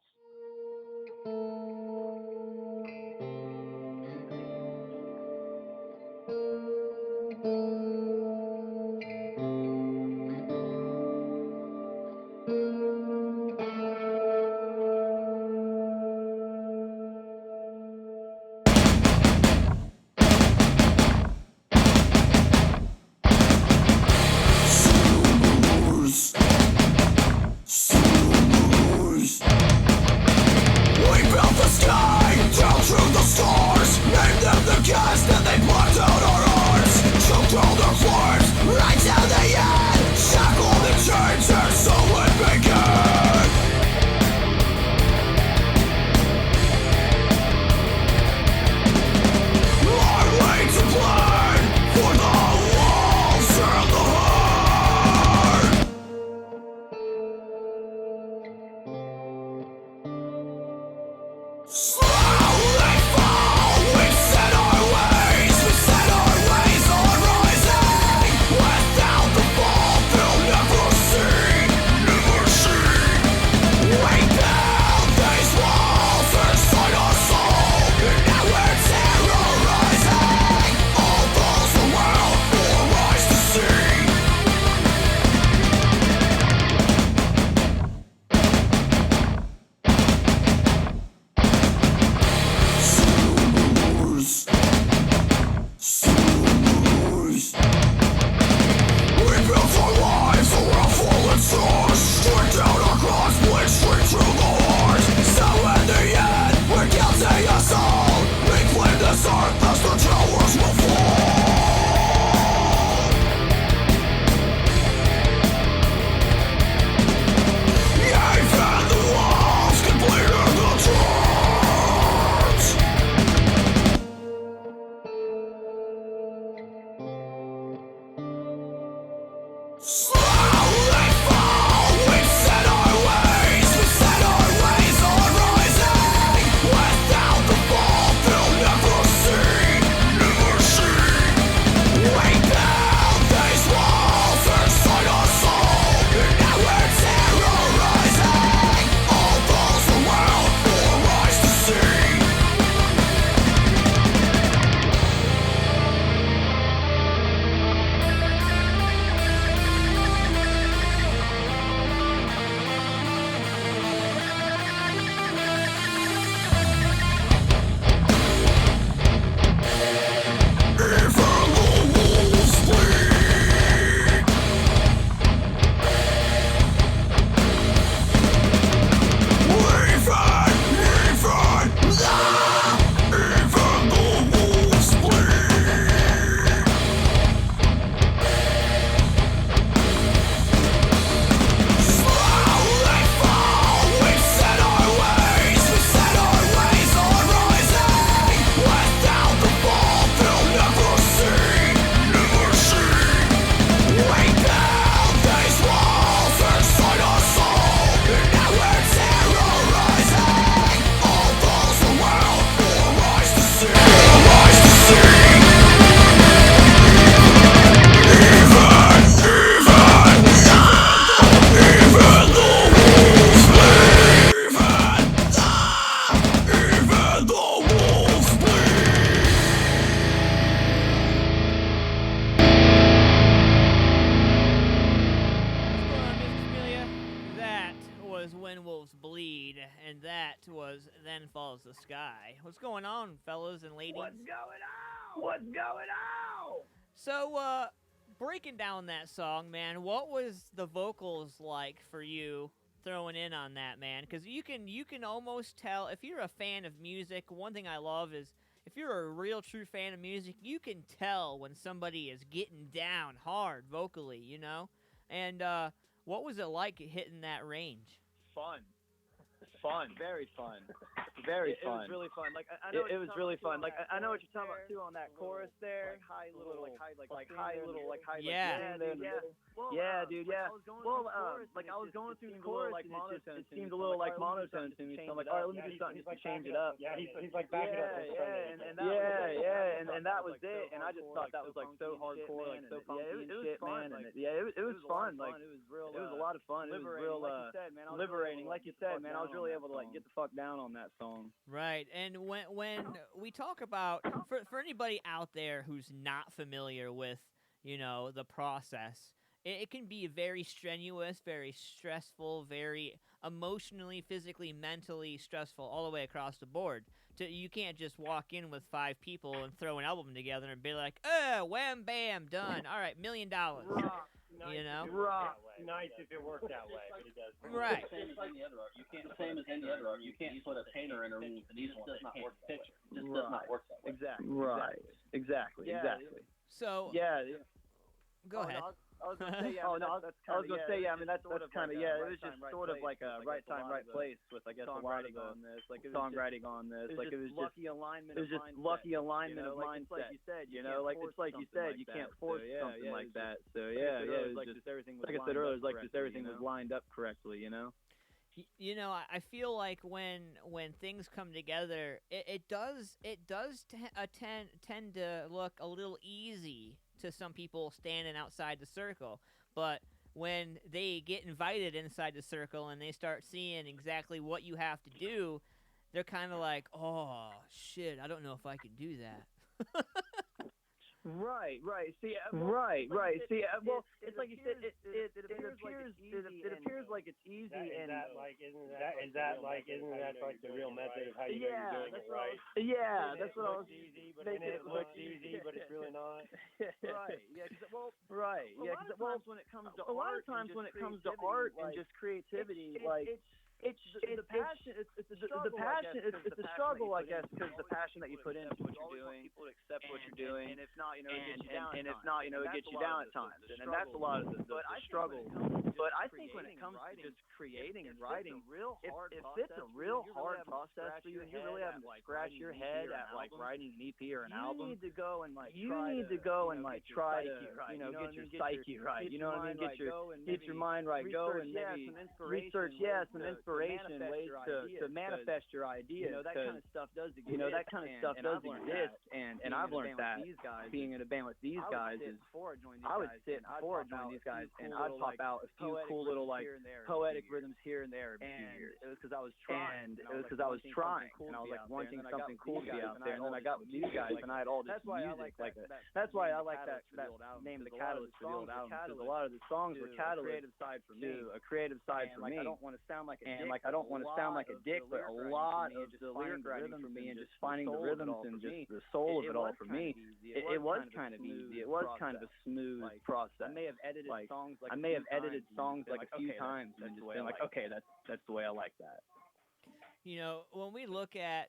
was Then Falls the Sky. What's going on, fellas and ladies? What's going on? What's going on? So, breaking down that song, man, what was the vocals like for you throwing in on that, man? Because you can almost tell, if you're a fan of music, one thing I love is, if you're a real true fan of music, you can tell when somebody is getting down hard vocally, you know? And what was it like hitting that range? Fun, very fun, very fun. It was really fun. Like I know it was really fun. Like I know what you're talking about too on that chorus there. High little, like high, yeah. Yeah, dude, yeah. Well, like I was going through the chorus, like monotone. It seemed a little like monotone to me. So I'm like, all right, let me do something just to change it up. Yeah, he's like backing up. And that was it. And I just thought that was like so hardcore, like so funky and shit, man. And it was fun. Like it was a lot of fun. It was real liberating, like you said, man. I was really able to like get the fuck down on that song. Right, and when we talk about, for anybody out there who's not familiar with, the process, it can be very strenuous, very stressful, very emotionally, physically, mentally stressful all the way across the board. You can't just walk in with 5 people and throw an album together and be like, wham, bam, done. All right, $1 million. Nice if it worked that way, but it doesn't. Right. Same as any other art. You can't, same as any other art. You can't put a painter in a room and it does not work that way. It just does not work that way. Exactly. Right. Exactly. So. Yeah. Go ahead. I was gonna say, yeah. I mean, that's kind of, yeah. It was just sort of like a right time, right place with, I guess, a lot of on this, like songwriting on this, like it was just lucky alignment. It was just lucky alignment of mindset. Like you said, it's like you said, you can't force something like that. So yeah, it was just everything. Like I said earlier, it was like just everything was lined up correctly, I feel like when things come together, it does tend to look a little easy to some people standing outside the circle, but when they get invited inside the circle and they start seeing exactly what you have to do, they're kind of like, oh shit, I don't know if I can do that. Right. See, well, it's like you said. It appears like it's easy. Isn't that like the real method of how you doing it right? Yeah, that's what I was. Easy, but it looks easy, but it's really not. Right. Yeah. A lot of times when it comes to art and just creativity, like. It's the passion. It's the struggle, I guess, because the passion that you put into what you're doing. People to accept what you're doing, and if not, it gets you down. And if not, it gets you down at times. And that's a lot of the struggle. But I think when it comes to just creating and writing, if it's a real hard process for you, and you're really having to scratch your head at like writing an EP or an album, you need to go and try to get your psyche right. You know what I mean? Get your mind right. Go and maybe research, some inspiration, ways to manifest your ideas. That kind of stuff does exist. And I've learned that being in a band with these guys is I would sit before I joined these guys and I'd pop out a few cool little like poetic rhythms here and there. And it was because I was trying. And I was like wanting something cool to be out there. And then I got with these guys and I had all this music. That's why I like that name, The Catalyst, for the old album, because a lot of the songs were catalyst to a creative side for me. I don't want to sound like a dick, but a lot of the lyric writing for me and just finding the rhythms and just the soul of it all for me, it was kind of easy. It was kind of a smooth process. I may have edited songs like a few times and just been like, okay, that's the way I like that. When we look at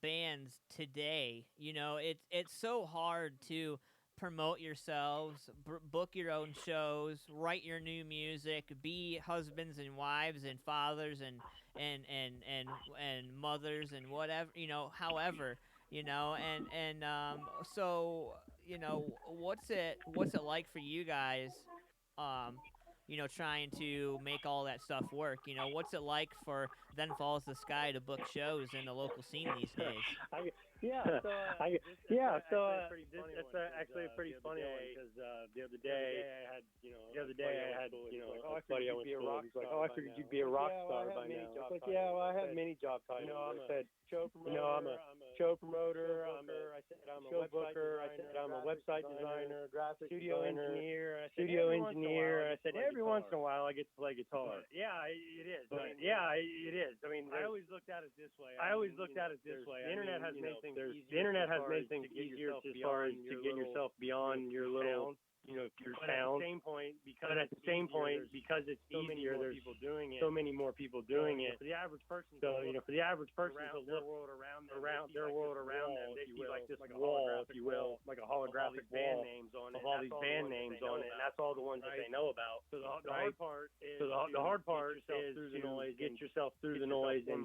bands today, it's so hard to promote yourselves, book your own shows, write your new music, be husbands and wives and fathers and mothers and whatever, however, so what's it like for you guys, trying to make all that stuff work? What's it like for Then Falls the Sky to book shows in the local scene these days? Yeah, so it's actually a pretty funny one because the other day I had a buddy I went to school. He's like, "Oh, I figured you'd be a rock star by now." I was like, "Yeah, well, I have many job titles." I said, I'm a show promoter. I'm a show booker. I said I'm a website designer, graphic studio engineer. I said every once in a while I get to play guitar. Yeah, it is. I mean, I always looked at it this way. The internet has made things easier as far as to get yourself beyond your little, your town. At the same point, because it's easier, there's so many more people doing it. For the average person, it's a little world around them. They see like this wall, if you will, like a holographic wall of all these band names on it, and that's all the ones that they know about. So the hard part is to get yourself through the noise and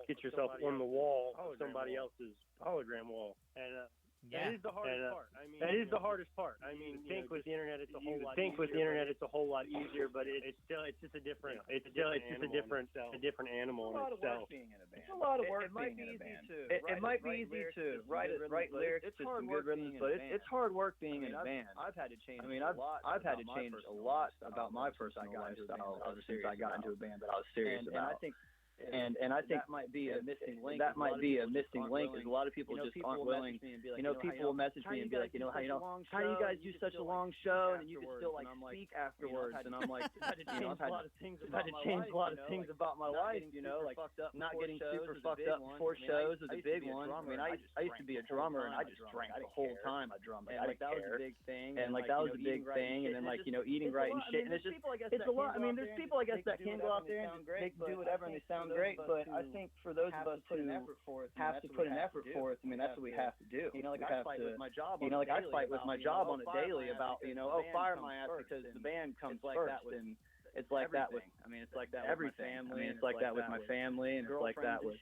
get yourself on the wall of somebody else's hologram wall. And that is the hardest part. That is the hardest part. I mean, think with the internet, it's a whole lot easier, but it's just a different. It's a different animal in itself. It's a lot of work being in a band. It might be easy to write lyrics to some good rhythms, but it's hard work being in a band. I've had to change. I've had to change a lot about my personal lifestyle since I got into a band that I was serious about. And I think that might be a missing link. Is a lot of people just aren't willing. People will message me and be like, how do you guys do such a long show and you can still like speak afterwards? And I'm like, I've had to change a lot of things about my life. Like not getting super fucked up before shows is a big one. I mean, I used to be a drummer and I just drank the whole time I drummed. And like that was a big thing. And like that was a big thing. And then like eating right and shit. And it's just it's a lot. I mean, there's people I guess that can go out there and they can do whatever and they sound great, but I think for those of us who have to put an effort forth, I mean, that's what we have to do. I fight with my job on a daily about, fire my ass because the band comes first, and it's like that with, it's like that with my family, and it's like that with my family, and it's like that with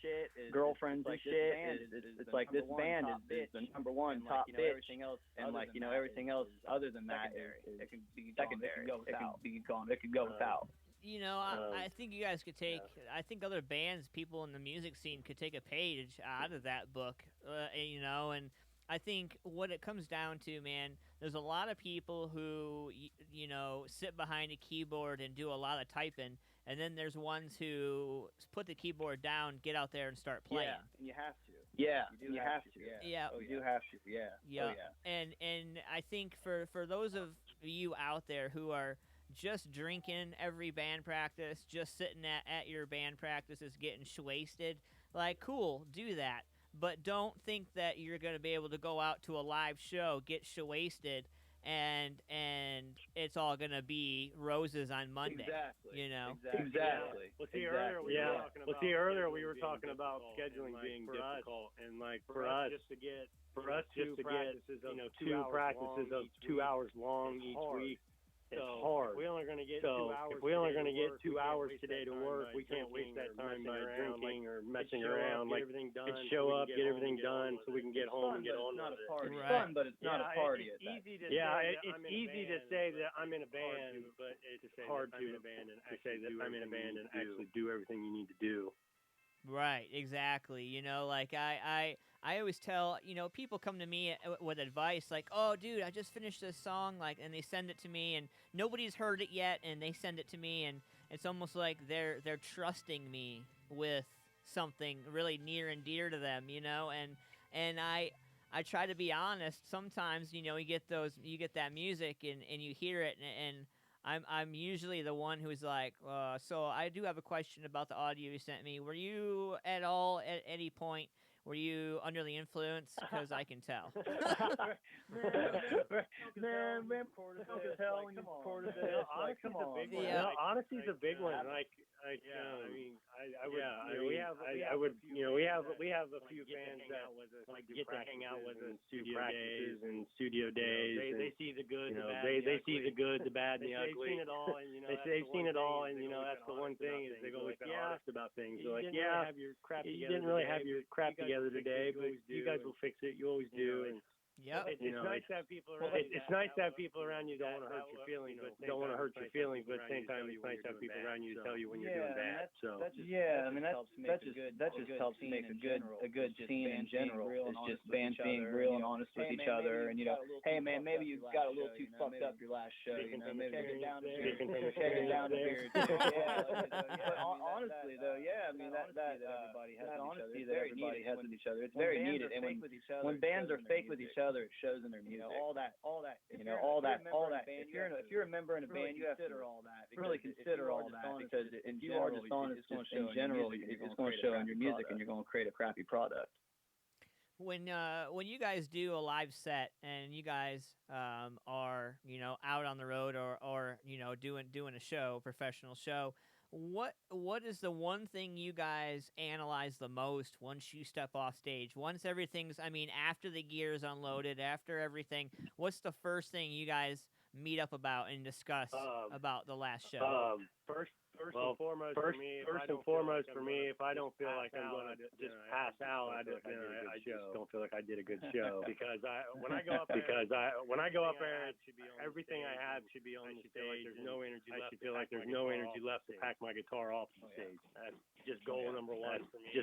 girlfriends and shit. It's like this band is the number one top bitch, and like, everything else other than that, it can be secondary. It could go without. I think you guys could take. I think other bands, people in the music scene, could take a page out of that book. And I think what it comes down to, man, there's a lot of people who, sit behind a keyboard and do a lot of typing, and then there's ones who put the keyboard down, get out there, and start playing. Yeah, and you have to. Yeah, you have to. Yeah. Oh, you do have to. Yeah. Yeah. Oh, yeah. And I think for those of you out there who are just drinking every band practice, just sitting at your band practices getting wasted, like, cool, do that. But don't think that you're going to be able to go out to a live show, get wasted, and it's all going to be roses on Monday. Exactly. Exactly. Well, see, earlier we were talking about scheduling being difficult, and like for us just to get 2 practices of 2 hours long each week. It's hard. If we're only going to get 2 hours today to work, we can't waste that time by drinking or messing around. Like, show up, get everything done, so we can get home and get on with it. It's fun, but it's not a party. It's easy to say that I'm in a band, but it's hard to say that I'm in a band and actually do everything you need to do. Right, exactly. I always tell, people come to me with advice like, oh, dude, I just finished this song, and they send it to me, and nobody's heard it yet, and they send it to me, and it's almost like they're trusting me with something really near and dear to them, and I try to be honest. Sometimes, you get that music, and you hear it, and I'm usually the one who's like, so I do have a question about the audio you sent me. Were you at all at any point, were you under the influence? Because I can tell. Man, honesty's a big one. We have a few fans that get to hang out with us in studio days. They see the good, the bad. They see the good, the bad, and the ugly. They've seen it all, they've seen it all, and that's the one thing is they've always been honest about things. They're like, you didn't really have your crap together today, but you guys will fix it. You always do, Yep. It's nice to have people around. It's nice to have people around you that don't want to hurt your feelings, but don't want to hurt your feelings. But at the same time, it's nice to have people around you to tell you when you're doing bad. So that just helps make a good scene in general. It's just bands being real and honest with each other, and hey man, maybe you got a little too fucked up your last show. Maybe take it down a beer. But honestly though, yeah, I mean that honesty that everybody has with each other, it's very needed. And when bands are fake with each other, it shows in their music. All that. If you're a member in a band, you have to really consider all that, because if you are dishonest in general, it's going to show in your music, and you're going to create a crappy product. When you guys do a live set and you guys are out on the road or doing a show, professional show, what is the one thing you guys analyze the most once you step off stage? Once everything's, after the gear's unloaded, after everything, what's the first thing you guys meet up about and discuss about the last show? First and foremost for me, if I don't feel like I'm going to just pass out, I just don't feel like I did a good show. Because when I go up there, everything I have should be on the stage. There's no energy left. I should feel like there's no energy left to pack my guitar off the stage. That's just goal number one for me.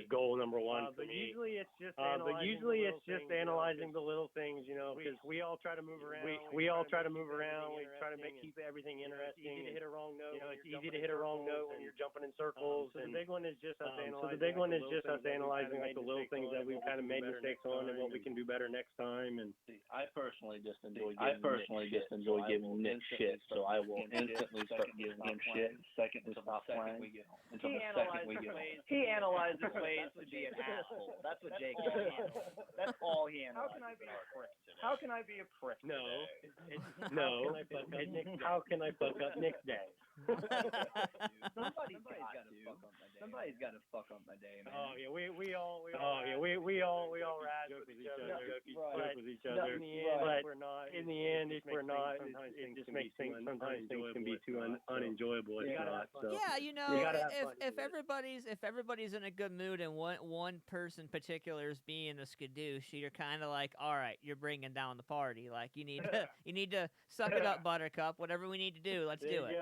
But usually it's just analyzing the little things, because we all try to move around. We try to keep everything interesting. It's easy to hit a wrong note. It's easy to hit a wrong note when you're jumping in circles. So the big one is just us analyzing. Like the little things that we've kind of made mistakes on and what we can do better next time. And I personally just enjoy giving Nick shit, so I will instantly start giving him shit. Second to stop playing until the second we get home. He analyzes ways to be an asshole. That's what Jake handles. That's all he analyzes. How can I be a prick? No. How can I fuck up Nick's day? Somebody's got to fuck up my day, man. Oh yeah, we all razz with each other, joke with each other. But in the end, if we're not, it just makes things. Sometimes things can be too unenjoyable. Yeah, if everybody's in a good mood and one person particular is being a skadoosh, you're kind of like, all right, you're bringing down the party. Like you need to suck it up, Buttercup. Whatever we need to do, let's do it.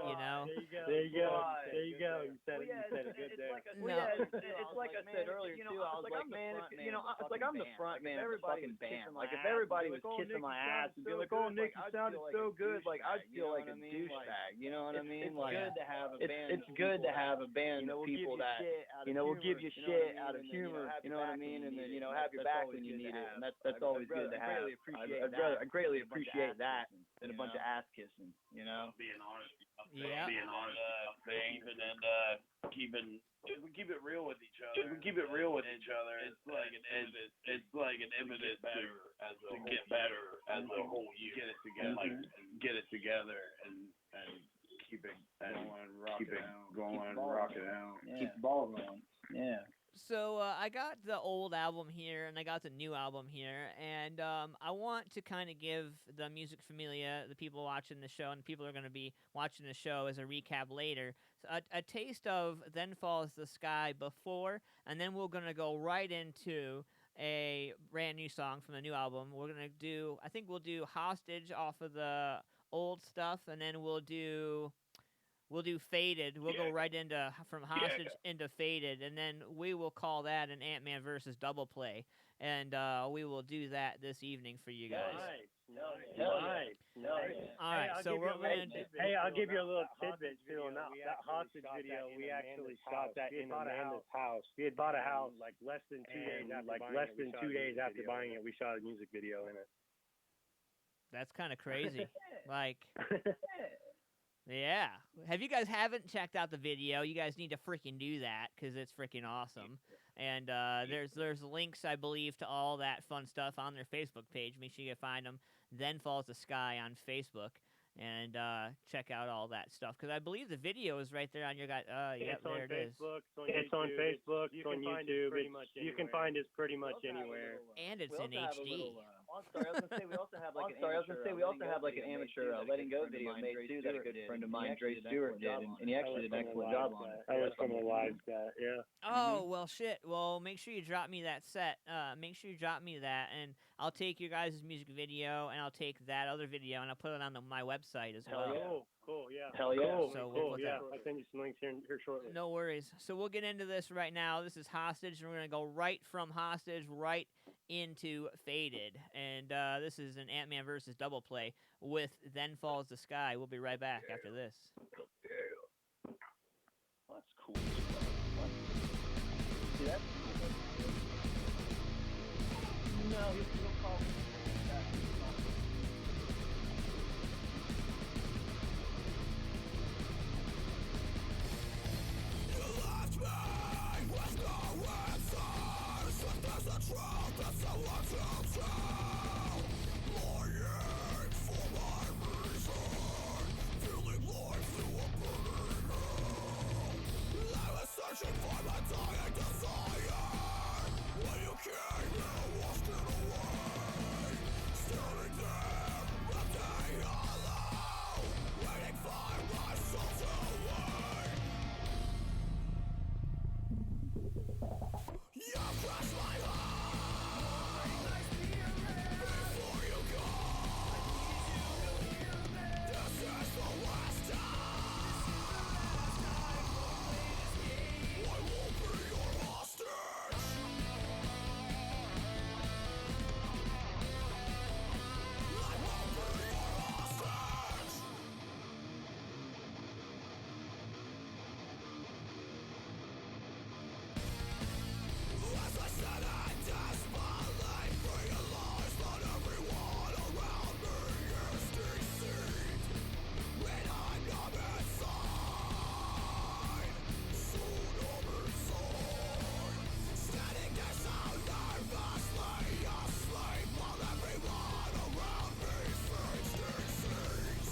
There you go. You said it good there. It's like I said earlier too. I was like, man, I'm the front man of the fucking band. Like if everybody was kissing my ass and being like, "Oh, Nick, you sounded so good," like I'd feel like a douchebag. You know what I mean? Like it's good to have a band of people that will give you shit out of humor. You know what I mean? And then have your back when you need it. And that's always good to have. I greatly appreciate that than a bunch of ass kissing. Being honest. Yeah. Being honest about things and keeping. If we keep it real with each other, it's like an impetus to get better as a whole year. Get it together and keep it going, rock it out. Yeah. Keep the ball rolling. Yeah. So I got the old album here, and I got the new album here, and I want to kind of give the Music Familia, the people watching the show, and the people who are going to be watching the show as a recap later, a taste of Then Falls the Sky before, and then we're going to go right into a brand new song from the new album. We're going to we'll do Hostage off of the old stuff, and then we'll do Faded. We'll go right into from Hostage into Faded, and then we will call that an Antman versus double play, and we will do that this evening for you guys. Nice. All right, so we're going to do... Hey, I'll give you a little tidbit too on that Hostage video. We actually shot that in Amanda's house. We had bought a house like less than 2 days after buying it. We shot a music video in it. That's kind of crazy. Yeah. If you guys haven't checked out the video, you guys need to freaking do that because it's freaking awesome. And there's links, I believe, to all that fun stuff on their Facebook page. Make sure you find them. Then Falls the Sky on Facebook. And check out all that stuff. Because I believe the video is right there on your guys. There it is. It's on Facebook. It's on YouTube. You can find us pretty much anywhere. And it's in HD. Oh, I'm sorry. I was gonna say we also have like an amateur letting go video made too that a good friend of mine, Dre Stewart, did, and he actually did an excellent job on it. That was from a live set, yeah. Oh, well, shit. Well, make sure you drop me that set. Make sure you drop me that, and I'll take your guys' music video, and I'll take that other video, and I'll put it on my website as well. Oh, cool, yeah. Hell yeah. Cool, So cool, we'll yeah. I'll send you some links here shortly. No worries. So we'll get into this right now. This is Hostage, and we're going to go right from Hostage right into Faded. And this is an Antman versus double play with Then Falls the Sky. We'll be right back after this. Well, that's cool. See that? No, he'll call me. Searching for my dying desire. When you came, you washed it away. Standing there, empty, hollow, waiting for my soul to wake. You crushed my heart before you go. This is the last time. I won't be your hostage. I won't be your hostage. As I said in disbelief, realized that everyone around me is deceived, when I'm not inside. Soon I'm inside, standing there so nervously asleep, while everyone around me thinks they sees.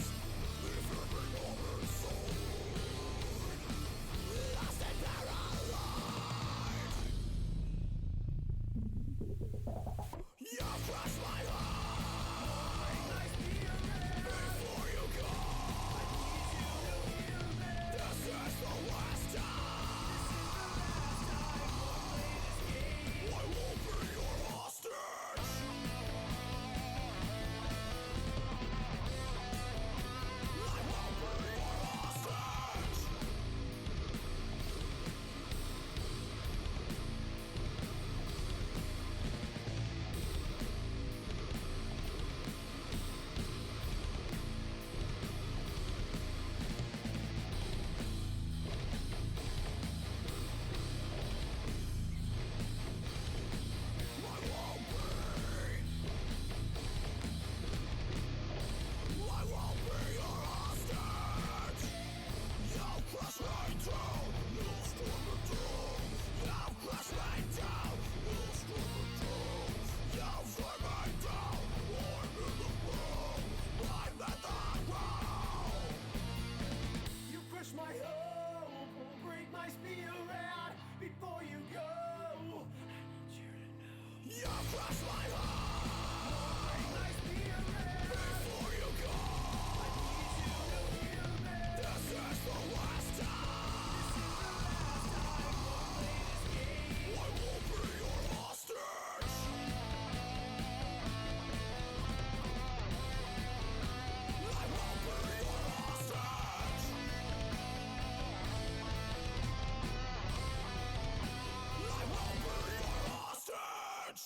Leaving me on inside, lost and paralyzed. You crushed my heart before you go. This is the last time. I won't be your hostage. I won't be your hostage. I won't be your hostage. You'll crush me down, you'll storm me down. You'll crush me down, you'll storm me down. You'll storm me down, I'm in the ground. I'm in the ground. You crush my hope, break my spirit before you go. You crush my heart before you go. This is the last time. I won't be your hostage. I won't be your hostage. I won't be your hostage.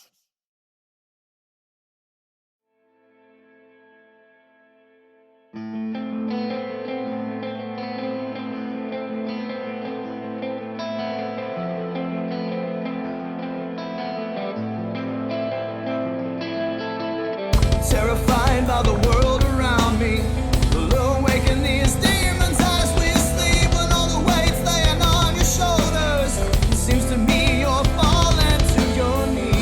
Terrified by the world around me, will awaken these demons as we sleep. When all the weight's laying on your shoulders, it seems to me you're falling to your knees.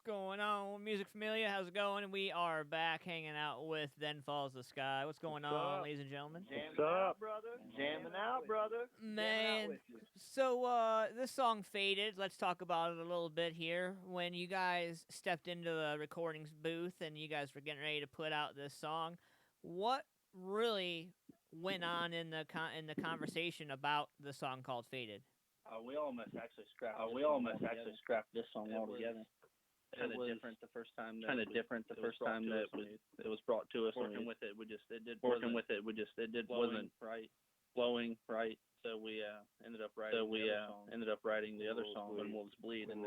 going on? Music Familia, how's it going? We are back hanging out with Then Falls the Sky. What's going on, ladies and gentlemen? Jamming out, brother. Jamming out, brother. Man, so this song Faded, let's talk about it a little bit here. When you guys stepped into the recordings booth and you guys were getting ready to put out this song, what really went on in the conversation about the song called Faded? We almost actually scrapped this song altogether. Kind of different the first time that it was brought to us. Working with it, wasn't flowing right. So we ended up writing the other song, When Wolves Bleed, and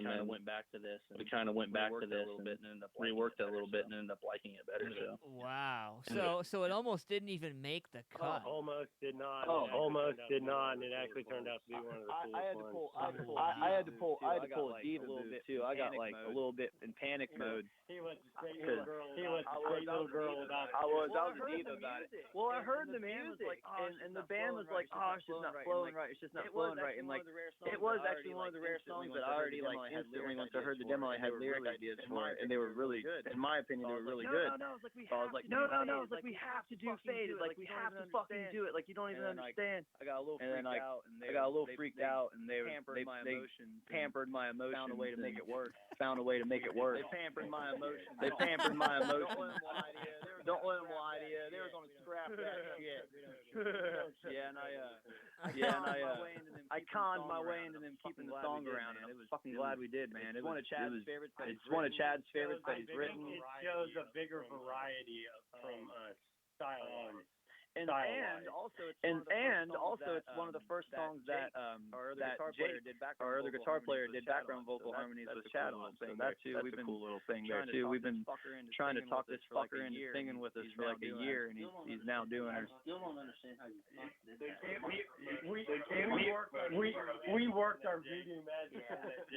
then went back to this. And we kind of went back to this a little bit and ended up reworked it a little bit and ended up liking it better. So wow. So it almost didn't even make the cut. Almost did not. Almost did not, and it actually turned out to be one of the coolest I had to pull a diva a little bit too. I got like a little bit in panic mode. He was a great little girl. About it. I was a diva about it. Well, I heard the music, and the band was like, oh, it's just not flowing right. It's just not flowing right. And like, it was actually one of the rare songs that I already like instantly, once I heard the demo, I had lyric ideas for it, and they were really good. In my opinion, they were really good. No, it's like we have to do Faded. Like we have to fucking do it. Like you don't even understand. I got a little freaked out, and they pampered my emotions. Found a way to make it work. They pampered my emotions. Don't let them lie to you. They were gonna scrap that shit. I conned my way into them keeping the song around, and I was fucking glad we did, man. It's one of Chad's favorites. It's one of Chad's favorites that he's written. It shows a bigger variety from style. And also it's one of the first songs that our other guitar player did background vocal harmonies with Chad on. So that's a cool little thing there too. We've been trying to talk this fucker into singing with us for like a year, and he's now doing it. Still don't understand how you got this. We worked our voodoo magic on that.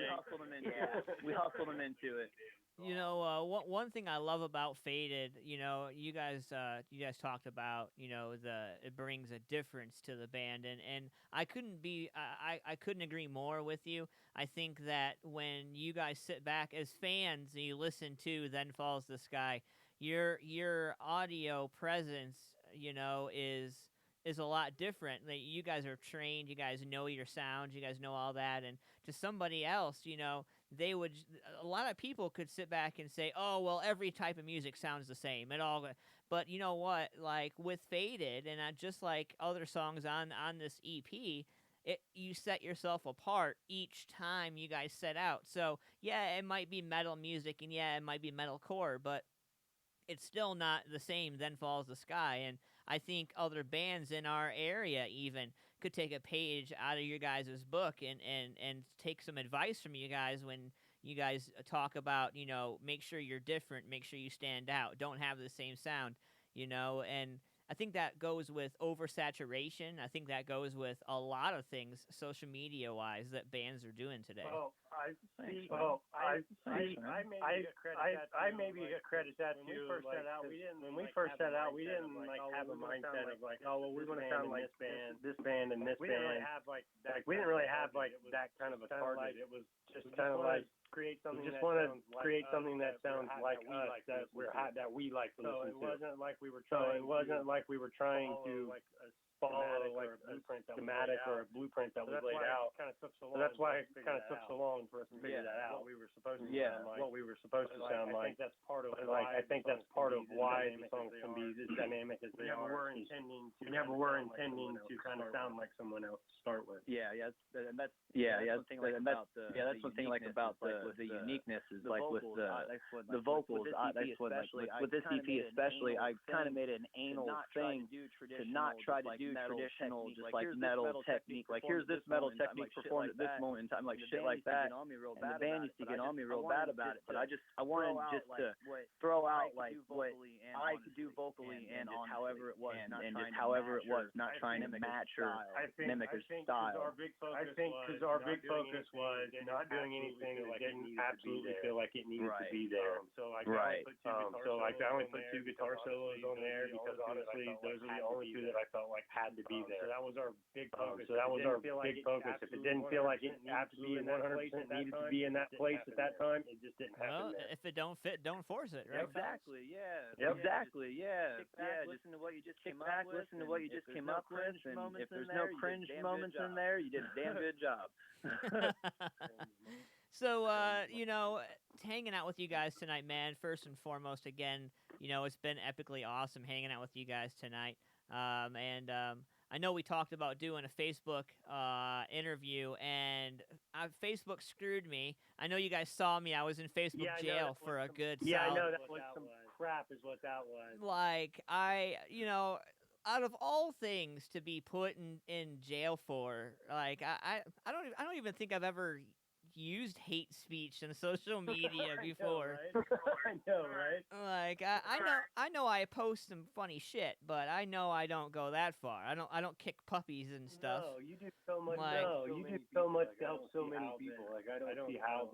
We hustled him into it. You know, one thing I love about Faded, you know, you guys talked about, you know, it brings a difference to the band, and I couldn't agree more with you. I think that when you guys sit back as fans and you listen to Then Falls the Sky, your audio presence, you know, is a lot different. Like, you guys are trained, you guys know your sounds, you guys know all that, and to somebody else, you know, a lot of people could sit back and say, oh, well, every type of music sounds the same. But you know what? Like with Faded, and just like other songs on this EP, you set yourself apart each time you guys set out. So yeah, it might be metal music, and yeah, it might be metalcore, but it's still not the same Then Falls the Sky, and I think other bands in our area even could take a page out of your guys' book and take some advice from you guys when you guys talk about, you know, make sure you're different, make sure you stand out, don't have the same sound, you know, and I think that goes with oversaturation. I think that goes with a lot of things social media-wise that bands are doing today. I maybe get credit that when we first set out, we didn't have a mindset of like, oh, well, we want to sound like this band, and this band. We didn't really have like that. We didn't really have like that kind of a target. It was just kind of like create something. We just want to create something that sounds like us, that we like to listen to. So it wasn't like we were trying to follow like a blueprint, schematic or a blueprint that was laid out. That's why it kind of took so long for us to figure that out. What we were supposed to sound like. What we were supposed to sound like. I think that's part of why the songs can be this dynamic as they are. We never were intending to kind of sound like someone else to start with. That's one thing like about the uniqueness is like with the vocals. That's what with this EP especially, I kind of made it an anal thing to not try to do traditional, just like metal technique. Like, here's this metal technique performed at this moment in time, like shit like that. And the band used to get on me real bad about it, but I wanted just to throw out like what I could do vocally and on however it was, and just however it was, not trying to match or mimic his style. I think because our big focus was not doing anything that didn't absolutely feel like it needed to be there. So I only put two guitar solos on there because honestly, those are the only two that I felt like had to be there. So that was our big focus. If it didn't feel like it absolutely 100% needed to be in that place at that that time. It just didn't happen. Well, There. if it don't fit, don't force it, right? Exactly. Yeah. Yep. Exactly. Yeah. Kick back, Yeah. listen to what you just Kick came back, up with. listen to what you just came up with, and if there's no cringe moments in there, you did a damn good job. So, hanging out with you guys tonight, man, first and foremost, again, it's been epically awesome hanging out with you guys tonight. I know we talked about doing a Facebook interview, and Facebook screwed me. I know you guys saw me. I was in Facebook jail for a good Yeah, I solid- know that was some crap is what that was. Like, out of all things to be put in jail for, like, I don't even think I've ever used hate speech in social media before. I know, right? Like, I know I post some funny shit, but I know I don't go that far. I don't kick puppies and stuff. No, you do so much. Like, you do so much to help so many people. Like, I don't see how.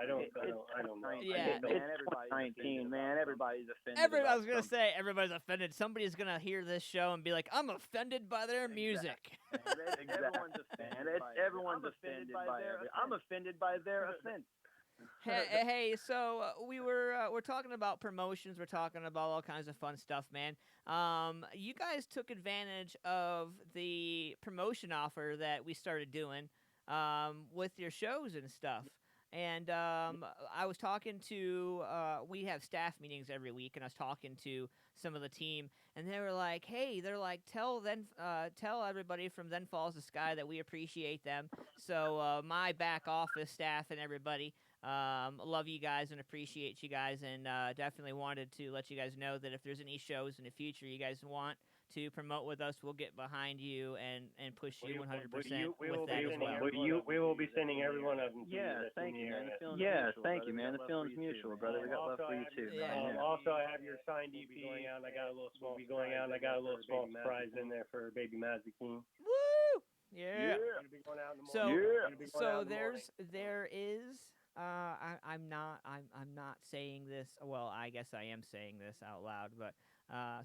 I don't know. Yeah. It's 2019, man. Everybody's offended. I was gonna say everybody's offended. Somebody's gonna hear this show and be like, "I'm offended by their music." Everyone's offended. Everyone's offended by it. I'm offended by their offense. Hey, so we're talking about promotions. We're talking about all kinds of fun stuff, man. You guys took advantage of the promotion offer that we started doing with your shows and stuff. And I was talking to, we have staff meetings every week, and I was talking to some of the team, and they were like, "Hey, tell everybody from Then Falls the Sky that we appreciate them." So my back office staff and everybody love you guys and appreciate you guys, and definitely wanted to let you guys know that if there's any shows in the future you guys want to promote with us, we'll get behind you and push you 100% with that as well. We will be sending every one of them to you. Yeah, thank you, man. Thank you, man. The feeling's mutual, brother. We got love for you too. Yeah. Also, I have your signed EP going out, and I got a little small surprise in there for Baby Mazzy King. Woo! Yeah. I'm not saying this. Well, I guess I am saying this out loud, but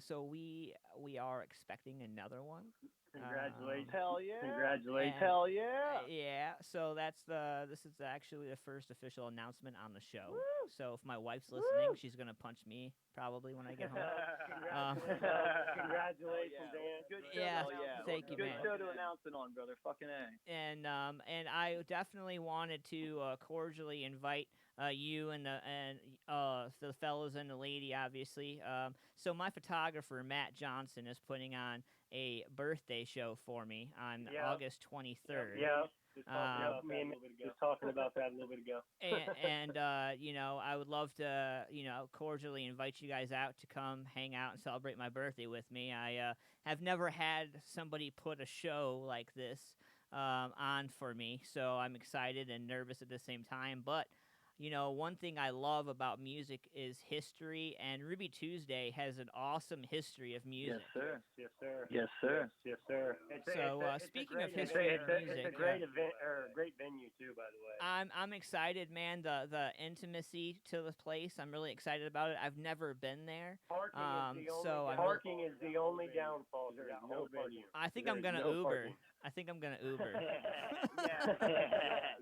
so we are expecting another one. Congratulations! Hell yeah! Congratulations! Hell yeah! Yeah. So this is actually the first official announcement on the show. Woo! So if my wife's listening, she's gonna punch me probably when I get home. Congratulations, Dan. Good show. Yeah. Yeah. Thank you, man. Good show to announce it on, brother. Fucking A. And I definitely wanted to cordially invite you and the fellas and the lady, obviously. So my photographer Matt Johnson is putting on a birthday show for me on August 23rd. Yeah. Me and just talking about that a little bit ago. and I would love to, cordially invite you guys out to come hang out and celebrate my birthday with me. I have never had somebody put a show like this on for me, so I'm excited and nervous at the same time. But one thing I love about music is history, and Ruby Tuesday has an awesome history of music. Yes, sir. Yes, sir. Yes, sir. Yes, sir. Speaking of history of music, it's a great event, or a great venue too, by the way. I'm excited, man. The intimacy to the place, I'm really excited about it. I've never been there. Parking is the only downfall. There's no venue. I think I'm gonna Uber.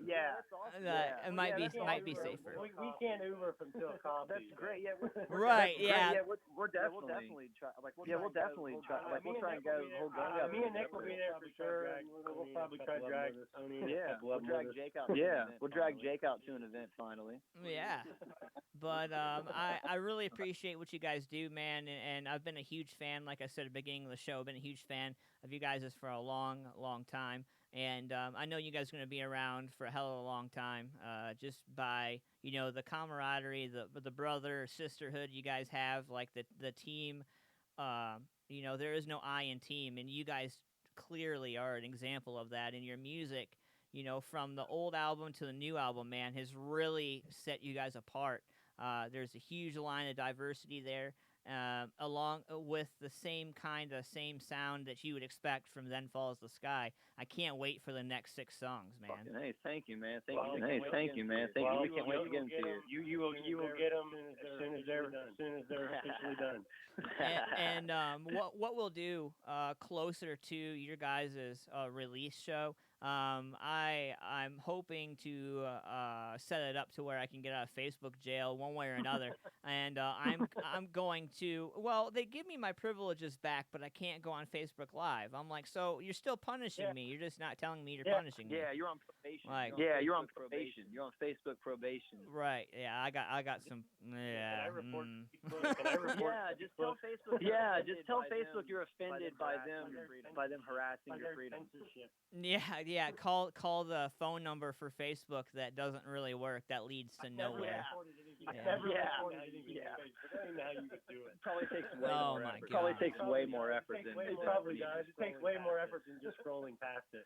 Yeah. It might be safer. We can't Uber from Till Coffee. That's great. Yeah. Right. Yeah. We'll definitely try. We'll definitely try. We'll try and go the whole gang. Me and Nick will be there for sure. We'll probably try to drag Oney. Yeah. We'll drag Jake out. Yeah. We'll drag Jake out to an event finally. Yeah. But I really appreciate what you guys do, man, and I've been a huge fan. Like I said at the beginning of the show, I've been a huge fan of you guys for a long time. And I know you guys are going to be around for a hell of a long time, just by, the camaraderie, the brother, sisterhood you guys have, like the team. There is no I in team, and you guys clearly are an example of that. And your music, from the old album to the new album, man, has really set you guys apart. There's a huge line of diversity there. Along with the same sound that you would expect from Then Falls the Sky. I can't wait for the next 6 songs, man. Hey, thank you, man. Thank you, man. Thank you. We can't wait to get them to you. You will get them as soon as they're officially done. And what we'll do closer to your guys' release show, I'm hoping to set it up to where I can get out of Facebook jail one way or another, and I'm going to. Well, they give me my privileges back, but I can't go on Facebook Live. I'm like, so you're still punishing me. You're just not telling me you're punishing me. Yeah, you're on probation. Like, you're on probation. You're on Facebook probation. Right. Yeah, I got some. Yeah. Yeah, just tell Facebook. Yeah, just tell Facebook you're offended by them harassing your freedom. Yeah. Call the phone number for Facebook that doesn't really work. That leads to nowhere. Probably takes way Oh more my effort. God. Probably takes way more effort than It probably does. It takes way more effort than just scrolling past it.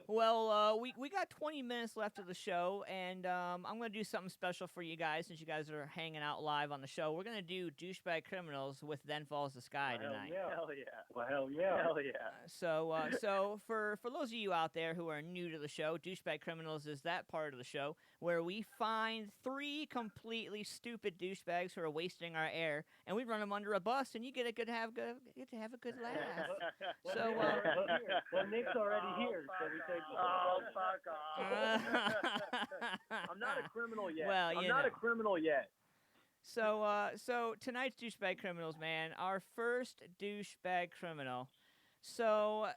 Well, we got 20 minutes left of the show, and I'm going to do something special for you guys since you guys are hanging out live on the show. We're going to do Douchebag Criminals with Then Falls the Sky tonight. Hell yeah. Well, hell yeah. Hell yeah. So for those of you out there who are new to the show, Douchebag Criminals is that part of the show where we find 3 completely stupid douchebags who are wasting our air, and we run them under a bus, and you get to have a good laugh. So well, Nick's already here, so we take. Oh, fuck off. I'm not a criminal yet. Well, I'm not a criminal yet. So tonight's Douchebag Criminals, man, our first douchebag criminal. So,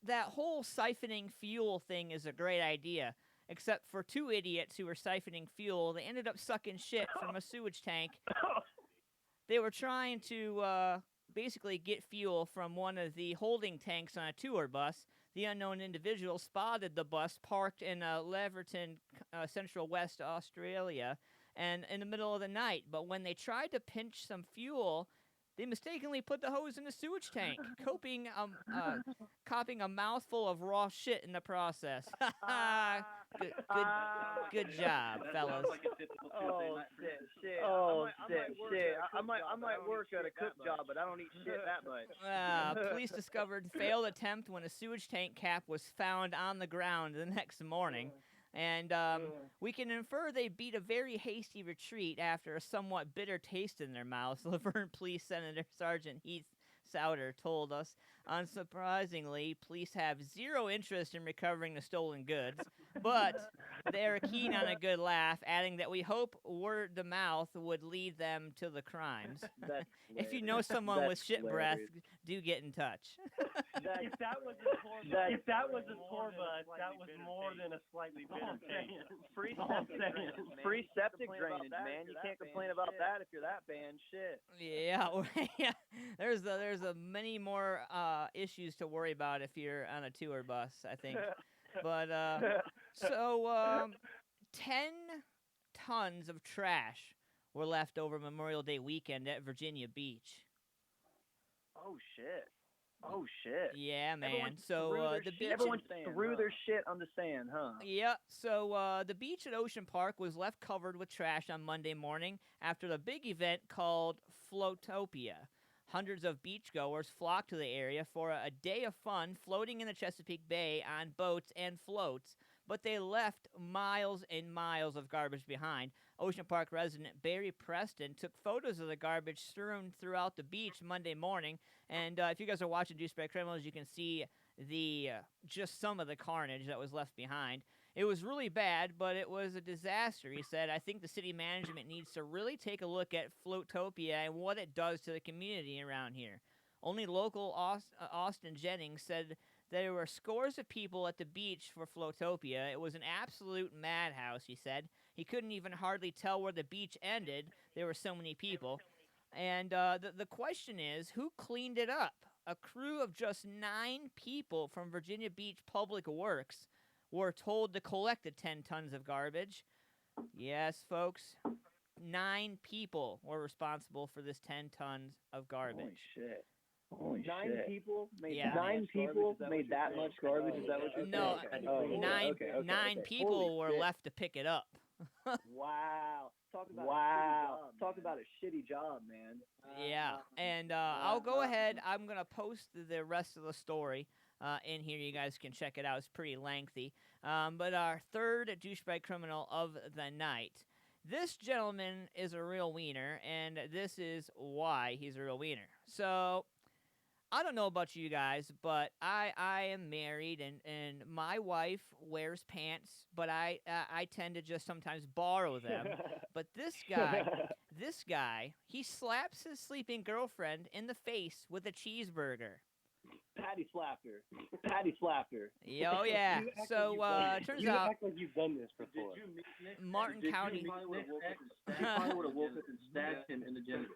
that whole siphoning fuel thing is a great idea, except for 2 idiots who were siphoning fuel. They ended up sucking shit from a sewage tank. They were trying to basically get fuel from one of the holding tanks on a tour bus. The unknown individual spotted the bus parked in Leverton, Central West Australia, and in the middle of the night. But when they tried to pinch some fuel, they mistakenly put the hose in the sewage tank, copping a mouthful of raw shit in the process. Good job, fellas. Oh shit! Oh shit! I might work at a cook job, but I don't eat shit that much. Police discovered failed attempt when a sewage tank cap was found on the ground the next morning. And we can infer they beat a very hasty retreat after a somewhat bitter taste in their mouths, Laverne Police Senator Sergeant Heath Souter told us. Unsurprisingly, police have zero interest in recovering the stolen goods, but they're keen on a good laugh, adding that we hope word of mouth would lead them to the crimes. If you know someone with shit breath, do get in touch. If that was a tour bus, that was more than a slightly bitter taste. Free septic drainage, man. You can't complain about that if you're that band. Shit. Yeah, there's a many more issues to worry about if you're on a tour bus, I think. But 10 tons of trash were left over Memorial Day weekend at Virginia Beach. Oh shit. Yeah, man. Everyone So the beach. Everyone threw their shit on the sand, huh? Yeah. So the beach at Ocean Park was left covered with trash on Monday morning after the big event called Floatopia. Hundreds of beachgoers flocked to the area for a day of fun floating in the Chesapeake Bay on boats and floats, but they left miles and miles of garbage behind. Ocean Park resident Barry Preston took photos of the garbage strewn throughout the beach Monday morning, and if you guys are watching Douchebag Criminals, you can see the just some of the carnage that was left behind. It was really bad, but it was a disaster, he said. I think the city management needs to really take a look at Floatopia and what it does to the community around here. Only local Austin Jennings said there were scores of people at the beach for Floatopia. It was an absolute madhouse, he said. He couldn't even hardly tell where the beach ended. There were so many people. And the question is, who cleaned it up? A crew of just 9 people from Virginia Beach Public Works were told to collect the 10 tons of garbage. Yes, folks, 9 people were responsible for this 10 tons of garbage. Holy shit. 9 people made Yeah. 9 people made that much garbage? Is that what you're saying? No, Okay. nine people Holy were shit. left to pick it up. Wow. Talk about a shitty job, man. Yeah, and I'll go ahead. I'm going to post the rest of the story in here. You guys can check it out. It's pretty lengthy. But our third douchebag criminal of the night. This gentleman is a real wiener, and this is why he's a real wiener. So, I don't know about you guys, but I am married, and my wife wears pants, but I tend to just sometimes borrow them. But this guy, he slaps his sleeping girlfriend in the face with a cheeseburger. Patty slapped her. Patty slapped her. Oh yeah. So turns you out act like you've done this before. Martin County. Probably would have woke up and stabbed him in the gym.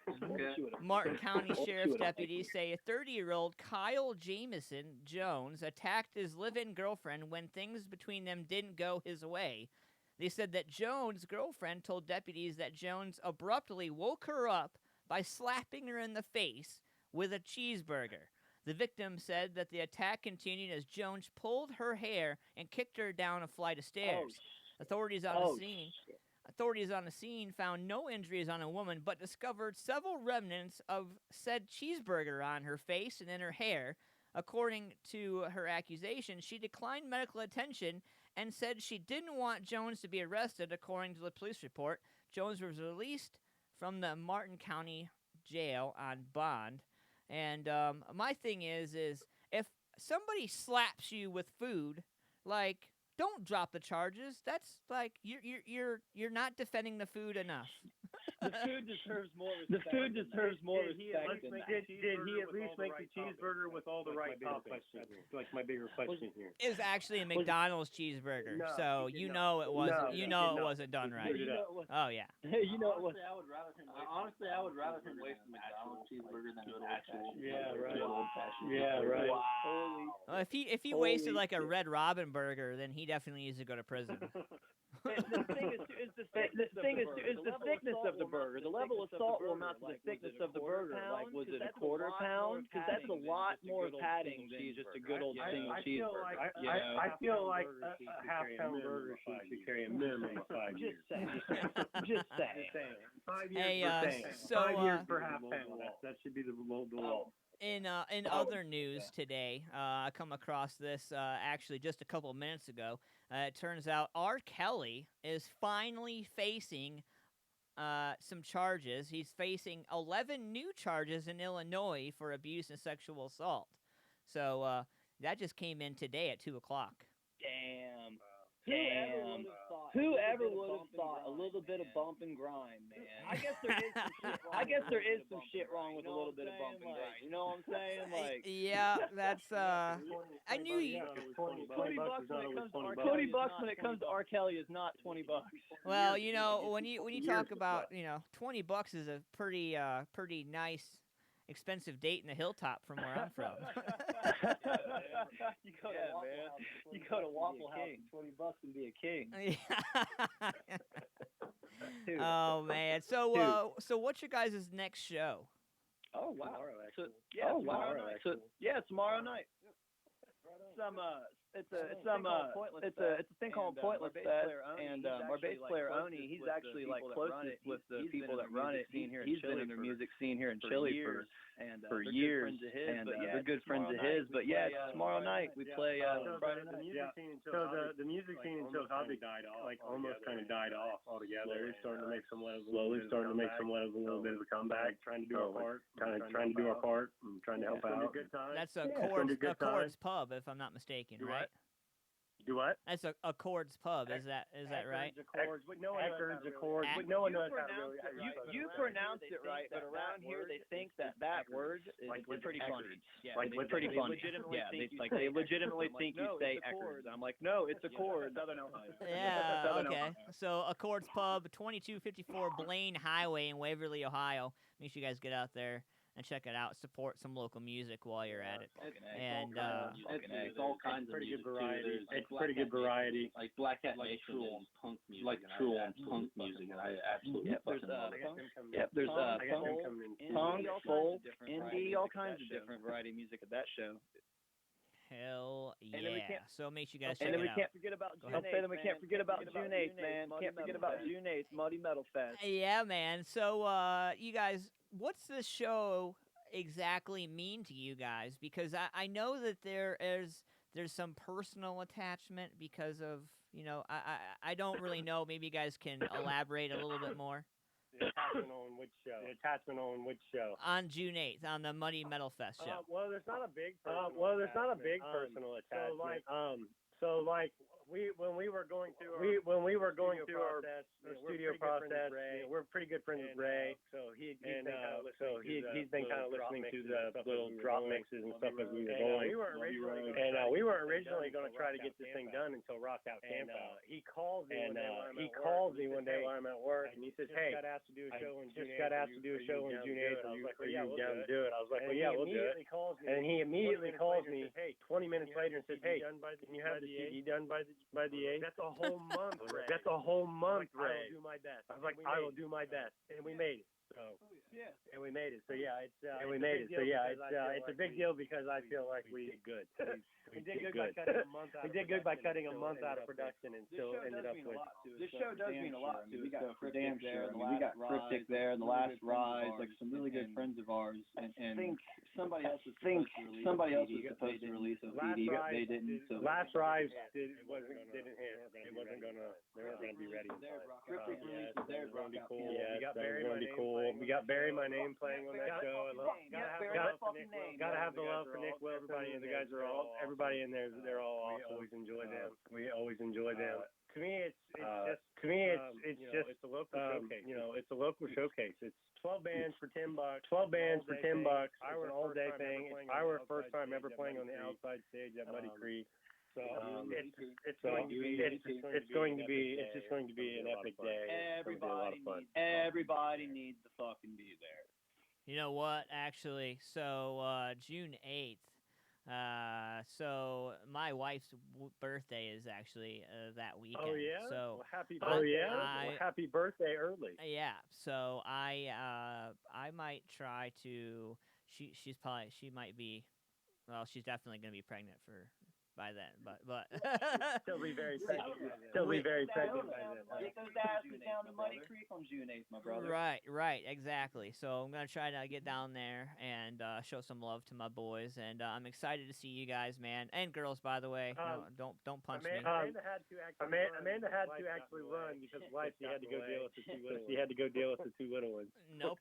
Martin County Sheriff's deputies say a 30-year-old Kyle Jamison Jones attacked his live-in girlfriend when things between them didn't go his way. They said that Jones' girlfriend told deputies that Jones abruptly woke her up by slapping her in the face with a cheeseburger. The victim said that the attack continued as Jones pulled her hair and kicked her down a flight of stairs. Authorities on the scene found no injuries on a woman, but discovered several remnants of said cheeseburger on her face and in her hair. According to her accusation, she declined medical attention and said she didn't want Jones to be arrested. According to the police report, Jones was released from the Martin County jail on bond. And my thing is if somebody slaps you with food, like, don't drop the charges. That's like you're not defending the food enough. The food deserves more respect. The food deserves more respect. Did he at least make the cheeseburger with all the right toppings? Like my bigger question here. It was actually a McDonald's cheeseburger, so you know it wasn't. It wasn't done right. Oh yeah. You know it was. Honestly, I would rather him waste the McDonald's cheeseburger than an actual. Yeah, right. Old-fashioned. Yeah, right. Wow. Well, if he wasted like a Red Robin burger, then he definitely needs to go to prison. The thing is the thickness of the burger. The level of salt will amount to the thickness of the burger. Like, was it a quarter pound? Because that's a lot more padding than just a good old single cheeseburger. I feel like a half-pound burger should carry a minimum of 5 years. Just saying. 5 years Hey, for so 5 years per half-pound. That should be the law. In other news today, I come across this actually just a couple of minutes ago. It turns out R. Kelly is finally facing some charges. He's facing 11 new charges in Illinois for abuse and sexual assault. So that just came in today at 2 o'clock. Damn. Whoever would have thought a little bit of bump and grind, man? I guess there is some shit wrong with a little bit of bump and grind. You know what I'm saying? Like, yeah, that's I knew you. $20 when it comes to R. Kelly is not $20. Well, you know, when you talk about, you know, $20 is a pretty nice, expensive date in the hilltop from where I'm from. You go to Waffle House for $20 and be a king. Oh man. So what's your guys' next show? Oh wow. Tomorrow night. It's a thing called Pointless Fest, and our bass player Oney, he's actually like closest with the people that run it. He's been in the music scene here in Chile for years, and they're good friends of his. But yeah, tomorrow night we play Friday night. So the music scene in Chillicothe died off, like almost kind of died off altogether. They're starting to make some a little bit of a comeback, trying to do our part, and trying to help out. That's Accords Pub, if I'm not mistaken, right? Do what? That's Accords Pub. Is that right? Accords, but no one knows how to really. You pronounced it right, but around here they think that word is pretty funny. Yeah, pretty funny. They legitimately think you say Accords. I'm like, no, it's Accords. Yeah. Okay. So Accords Pub, 2254 Blaine Highway in Waverly, Ohio. Make sure you guys get out there and check it out. Support some local music while you're at it. And it's all kinds of pretty music good variety. Too. It's pretty good variety. Like Black Hat Nation and punk music. Like true on punk music, and I absolutely fucking love it. There's punk, folk, indie, all kinds of different variety of music at that show. Hell yeah. So make sure you guys check it out. And then we can't forget about June 8th, man. Can't forget about June 8th, man. Can't forget about June 8th, Muddy Metal Fest. Yeah, man. So, you guys, what's this show exactly mean to you guys? Because I know that there's some personal attachment because of, you know, I don't really know. Maybe you guys can elaborate a little bit more. The attachment on which show? The attachment on which show? On June 8th, on the Muddy Metal Fest show. Well, there's not a big personal attachment. So like when we were going through our studio process, we're pretty good friends with Ray. So he's been kind of listening to the little drop mixes and stuff as we were going. We weren't originally going to try to get this thing done until Rock Out Camp Out. He calls me one day while I'm at work, and he says, "Hey, got asked to do a show on June 8th. Are you down to do it?" I was like, "Well, yeah, we'll do it." And he immediately calls me 20 minutes later and says, "Hey, can you have the CD done by the 8th?" That's a whole month, Ray. That's a whole month, Ray. I will do my best. I was like, I will do my best, and we made it. So and we made it. So yeah, it's a big deal because I feel like we did good. We did good by cutting a month out. We did good by cutting a month out of production and still ended up with. This show does mean a lot too. We got Cryptic there, we got Cryptic there, and the last Rise, like some really good friends of ours. And I think somebody else was supposed to release a CD. They didn't. So last Rise didn't hit. It wasn't gonna. They weren't gonna be ready. Cryptic released theirs. Going to be cool. Yeah, we got Barry cool. We got Barry My Name playing on that show. Gotta have the love for Nick Will. Everybody, the guys are all. Everybody in there, they're all awesome. We always enjoy them. To me, it's a local showcase. It's a local showcase. It's 12 bands for $10. 12 bands for $10. Our all day thing. It's our first time ever playing on the outside stage at Muddy Creek. So it's going to be an epic day. Everybody needs to fucking be there. You know what? Actually, so June 8th. So my wife's birthday is actually that weekend. Oh yeah. So well, happy birthday early. Yeah. So I might try to. She's might be. Well, she's definitely going to be pregnant by then, but she'll be very pregnant. Get those asses down to Muddy Creek on June 8th, my brother. Right, exactly. So I'm gonna try to get down there and show some love to my boys, and I'm excited to see you guys, man, and girls, by the way. No, don't punch me. Amanda had to actually run because she had to go deal with the two little ones. No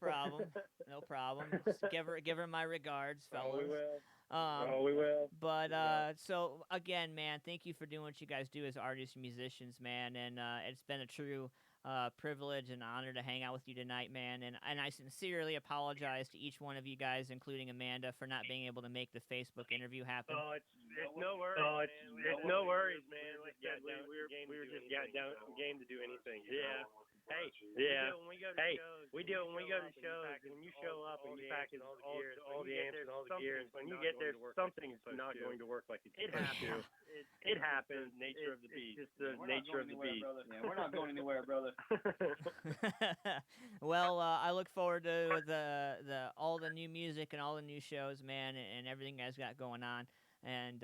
problem. Just give her my regards, fellas. We will. But so again, man, thank you for doing what you guys do as artists and musicians, man. And it's been a true privilege and honor to hang out with you tonight, man. And I sincerely apologize to each one of you guys, including Amanda, for not being able to make the Facebook interview happen. Oh, it's no worries. It's no worries, man. We were just game to do anything. Yeah. Hey, yeah. We do it when we go to shows. When you show up and you pack all the amps and all the gear, when you get there, something's not going to work like it has to. It happens. Nature of the beast. It's just the nature of the beast. Yeah, we're not going anywhere, brother. Well, I look forward to the all the new music and all the new shows, man, and everything you guys got going on. And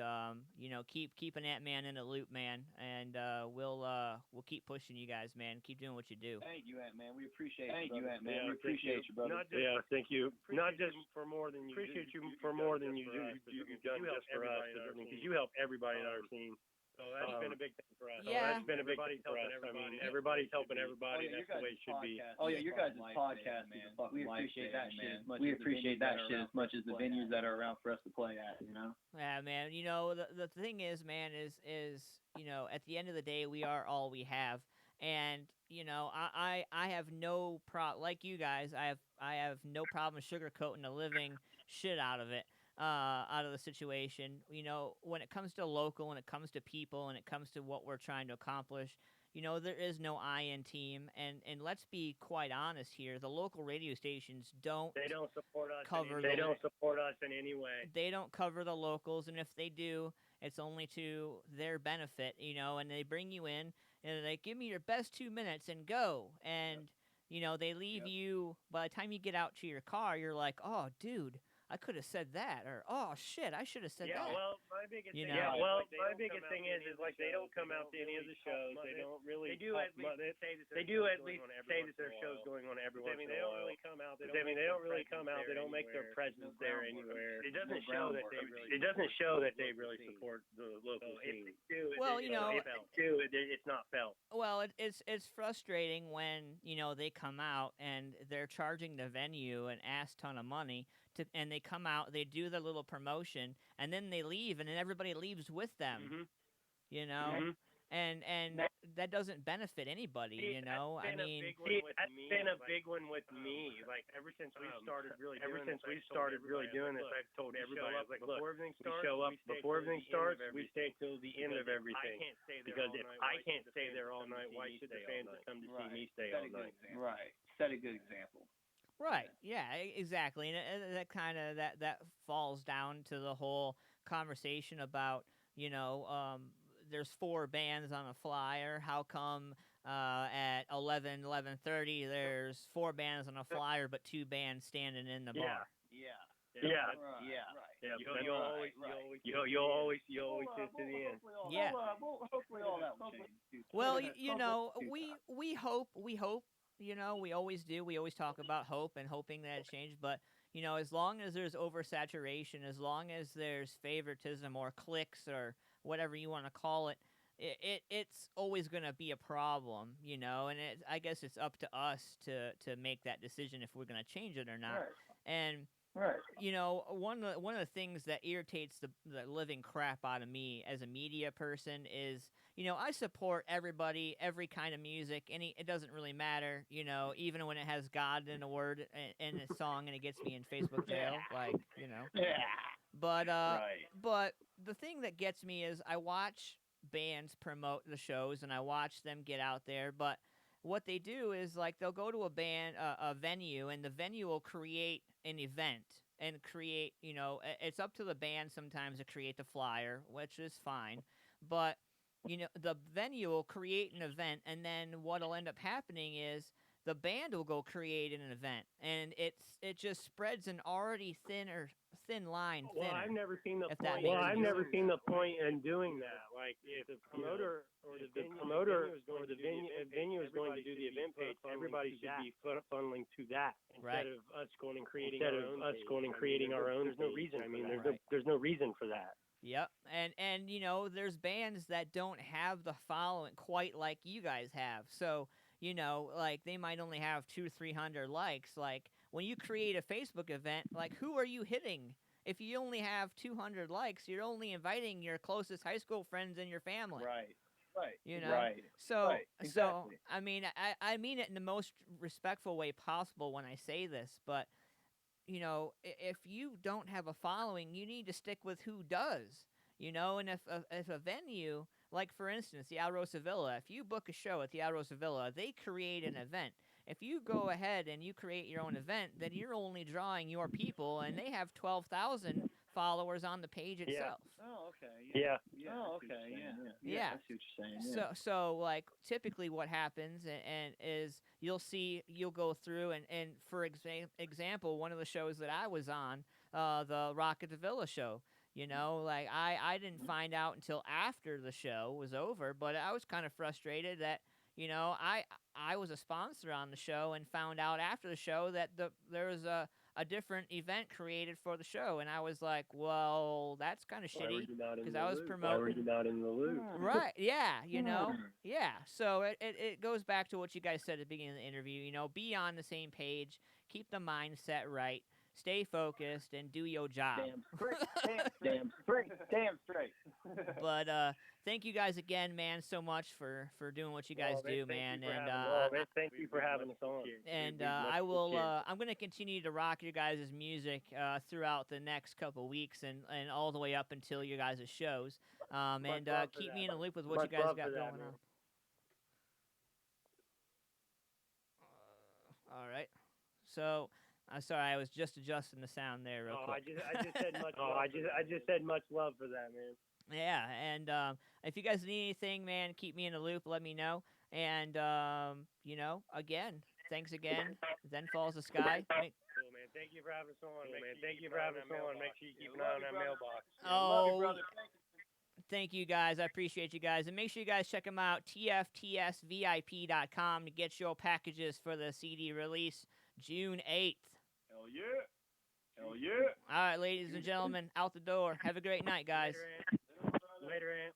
keep an Antman in the loop, man. And we'll keep pushing you guys, man. Keep doing what you do. Thank you, Antman. We appreciate you, Antman. We appreciate you, brother. Thank you. Not just for more than you. Appreciate you for more than you've done just for us, because you help everybody in our scene. So that's been a big thing for us. Yeah. That's been a big thing for us. I mean, everybody's helping everybody. That's the way it should be. Oh yeah, your guys' podcast, man. We appreciate that shit. We appreciate that shit as much as the venues that are around for us to play at. Yeah, man. The thing is, man, is at the end of the day, we are all we have, and I have no problem. Like you guys, I have no problem sugarcoating the living shit out of it. Out of the situation, when it comes to local, when it comes to people, and it comes to what we're trying to accomplish, there is no I in team, and let's be quite honest here, the local radio stations don't support us. They don't support us in any way. They don't cover the locals, and if they do, it's only to their benefit, and they bring you in and they give me your best 2 minutes and go, and they leave you. By the time you get out to your car, you're like, oh, dude, I could have said that, or oh shit, I should have said that. Well, my biggest thing. My biggest thing is like they don't come out to any of the shows. They don't really. They do at least say that their show's going on every once in a while. They don't really come out out. They don't really come out. They don't make their presence there anywhere. It doesn't show that they really. It doesn't show that they really support the local scene. Well, you know, it's not felt. Well, it's frustrating when, you know, they come out and they're charging the venue an ass ton of money and they come out, they do their little promotion, and then they leave, and then everybody leaves with them. You know, and that doesn't benefit anybody. You know, I mean, that's been a big one with me. Like ever since we started really doing this, I've told everybody, I was like, look, we show up before everything starts. We stay till the end of everything. Because if I can't stay there all night, why should the fans that come to see me stay all night? Right. Set a good example. Right. Yeah. Exactly. And that kind of that falls down to the whole conversation about, you know, there's 4 bands on a flyer. How come at 11:30 there's 4 bands on a flyer but 2 bands standing in the bar? You'll always sit to the end. Yeah. Hopefully all that will change. Well, you know, we hope. You know, we always do. We always talk about hope and hoping that it changes. But, you know, as long as there's oversaturation, as long as there's favoritism or cliques or whatever you want to call it, it's always going to be a problem, you know. And I guess it's up to us to make that decision if we're going to change it or not. Right. And you know, one of the things that irritates the living crap out of me as a media person is, you know, I support everybody, every kind of music, it doesn't really matter, you know, even when it has God in a word in a song and it gets me in Facebook jail, like, you know. Yeah. But but the thing that gets me is I watch bands promote the shows and I watch them get out there, but what they do is, like, they'll go to a venue, and the venue will create an event and create, you know, it's up to the band sometimes to create the flyer, which is fine. But, you know, the venue will create an event, and then what'll end up happening is the band will go create an event, and it just spreads an already thin line thinner. Well, I've never seen the point. Well, I've never seen the point in doing that. Like, if the promoter or the venue is going to do the event page, everybody should be funneling to that instead of us going and creating our own. There's no reason. I mean, there's no reason for that. Yep, and you know, there's bands that don't have the following quite like you guys have. So, you know, like, they might only have 200-300 likes. Like, when you create a Facebook event, like, who are you hitting? If you only have 200 likes, you're only inviting your closest high school friends and your family. Right. You know? Right. So, Exactly. I mean, I mean it in the most respectful way possible when I say this, but, you know, if you don't have a following, you need to stick with who does. You know, and if a venue, like, for instance, the Alrosa Villa, if you book a show at the Alrosa Villa, they create an event. If you go ahead and you create your own event, then you're only drawing your people, and they have 12,000 followers on the page itself. Oh, okay. Yeah. Oh, okay. Yeah. I see what you're saying. Yeah. So like, typically what happens and is you'll go through and for example, one of the shows that I was on, the Rock at the Villa show, you know, like, I didn't find out until after the show was over, but I was kind of frustrated that, you know, I was a sponsor on the show and found out after the show that there was a different event created for the show, and I was like, well, that's kind of shitty because I was promoting. Why were you not in the loop? Right? Yeah, you know. Yeah. So it goes back to what you guys said at the beginning of the interview. You know, be on the same page, keep the mindset right. Stay focused and do your job. Damn straight. But thank you guys again, man, so much for doing what you guys do, man. And thank you for having us on. And I'm going to continue to rock your guys' music throughout the next couple weeks and all the way up until your guys' shows. And keep me in the loop with what you guys got going on. All right. So, I'm sorry, I was just adjusting the sound there real quick. I just said much. I just said much love for that, man. Yeah, and if you guys need anything, man, keep me in the loop. Let me know. And you know, again, thanks again. Then falls the sky. Cool, man. Thank you for having us on. Make sure you keep an eye on that mailbox. Oh. Thank you, guys. I appreciate you guys. And make sure you guys check them out, tftsvip.com, to get your packages for the CD release. June 8th. Hell yeah. Hell yeah. All right, ladies and gentlemen, out the door. Have a great night, guys. Later, Ant.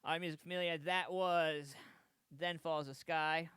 All right, Music Familia, that was Then Falls the Sky.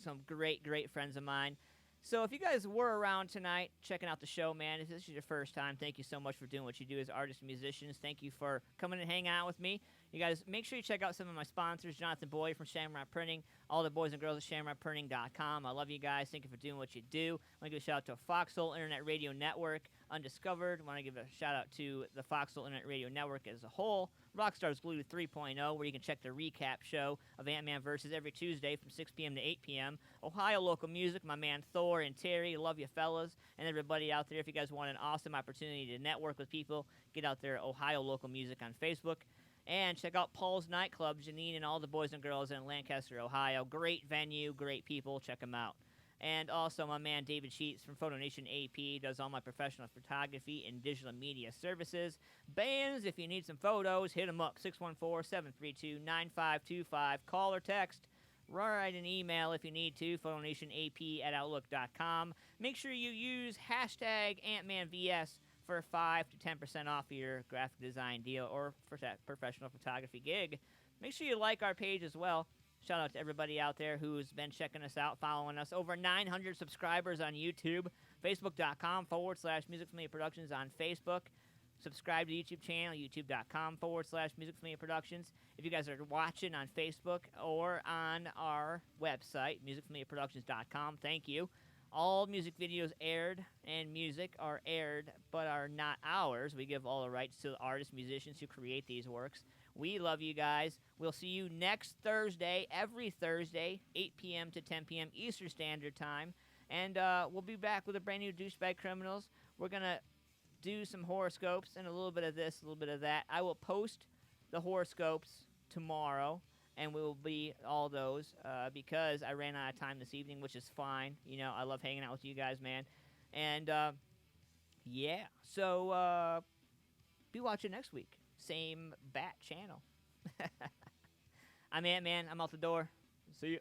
Some great, great friends of mine. So if you guys were around tonight checking out the show, man, if this is your first time, thank you so much for doing what you do as artists and musicians. Thank you for coming and hanging out with me. You guys, make sure you check out some of my sponsors, Jonathan Boyd from Shamrock Printing, all the boys and girls at shamrockprinting.com. I love you guys. Thank you for doing what you do. I want to give a shout out to Foxhole Internet Radio Network, Undiscovered. I want to give a shout out to the Foxhole Internet Radio Network as a whole. Rockstar's Glued 3.0, where you can check the recap show of Antman Versus every Tuesday from 6 p.m. to 8 p.m. Ohio Local Music, my man Thor and Terry. Love you fellas and everybody out there. If you guys want an awesome opportunity to network with people, get out there, Ohio Local Music on Facebook. And check out Paul's Nightclub, Janine and all the boys and girls in Lancaster, Ohio. Great venue, great people. Check them out. And also my man David Sheets from Photo Nation AP does all my professional photography and digital media services. Bands, if you need some photos, hit them up, 614-732-9525. Call or text. Write an email if you need to, photonationap@outlook.com. Make sure you use hashtag AntmanVS for 5 to 10% off your graphic design deal or for that professional photography gig. Make sure you like our page as well. Shout out to everybody out there who's been checking us out, following us. Over 900 subscribers on YouTube. Facebook.com/Music Familia Productions on Facebook. Subscribe to the YouTube channel, youtube.com/Music Familia Productions. If you guys are watching on Facebook or on our website, musicfamiliaproductions.com, thank you. All music videos aired and music are aired but are not ours. We give all the rights to the artists, musicians who create these works. We love you guys. We'll see you next Thursday, every Thursday, 8 p.m. to 10 p.m. Eastern Standard Time. And we'll be back with a brand new Douchebag Criminals. We're going to do some horoscopes and a little bit of this, a little bit of that. I will post the horoscopes tomorrow. And we will be all those because I ran out of time this evening, which is fine. You know, I love hanging out with you guys, man. And, yeah. So, be watching next week. Same bat channel. I'm Antman. I'm out the door. See you.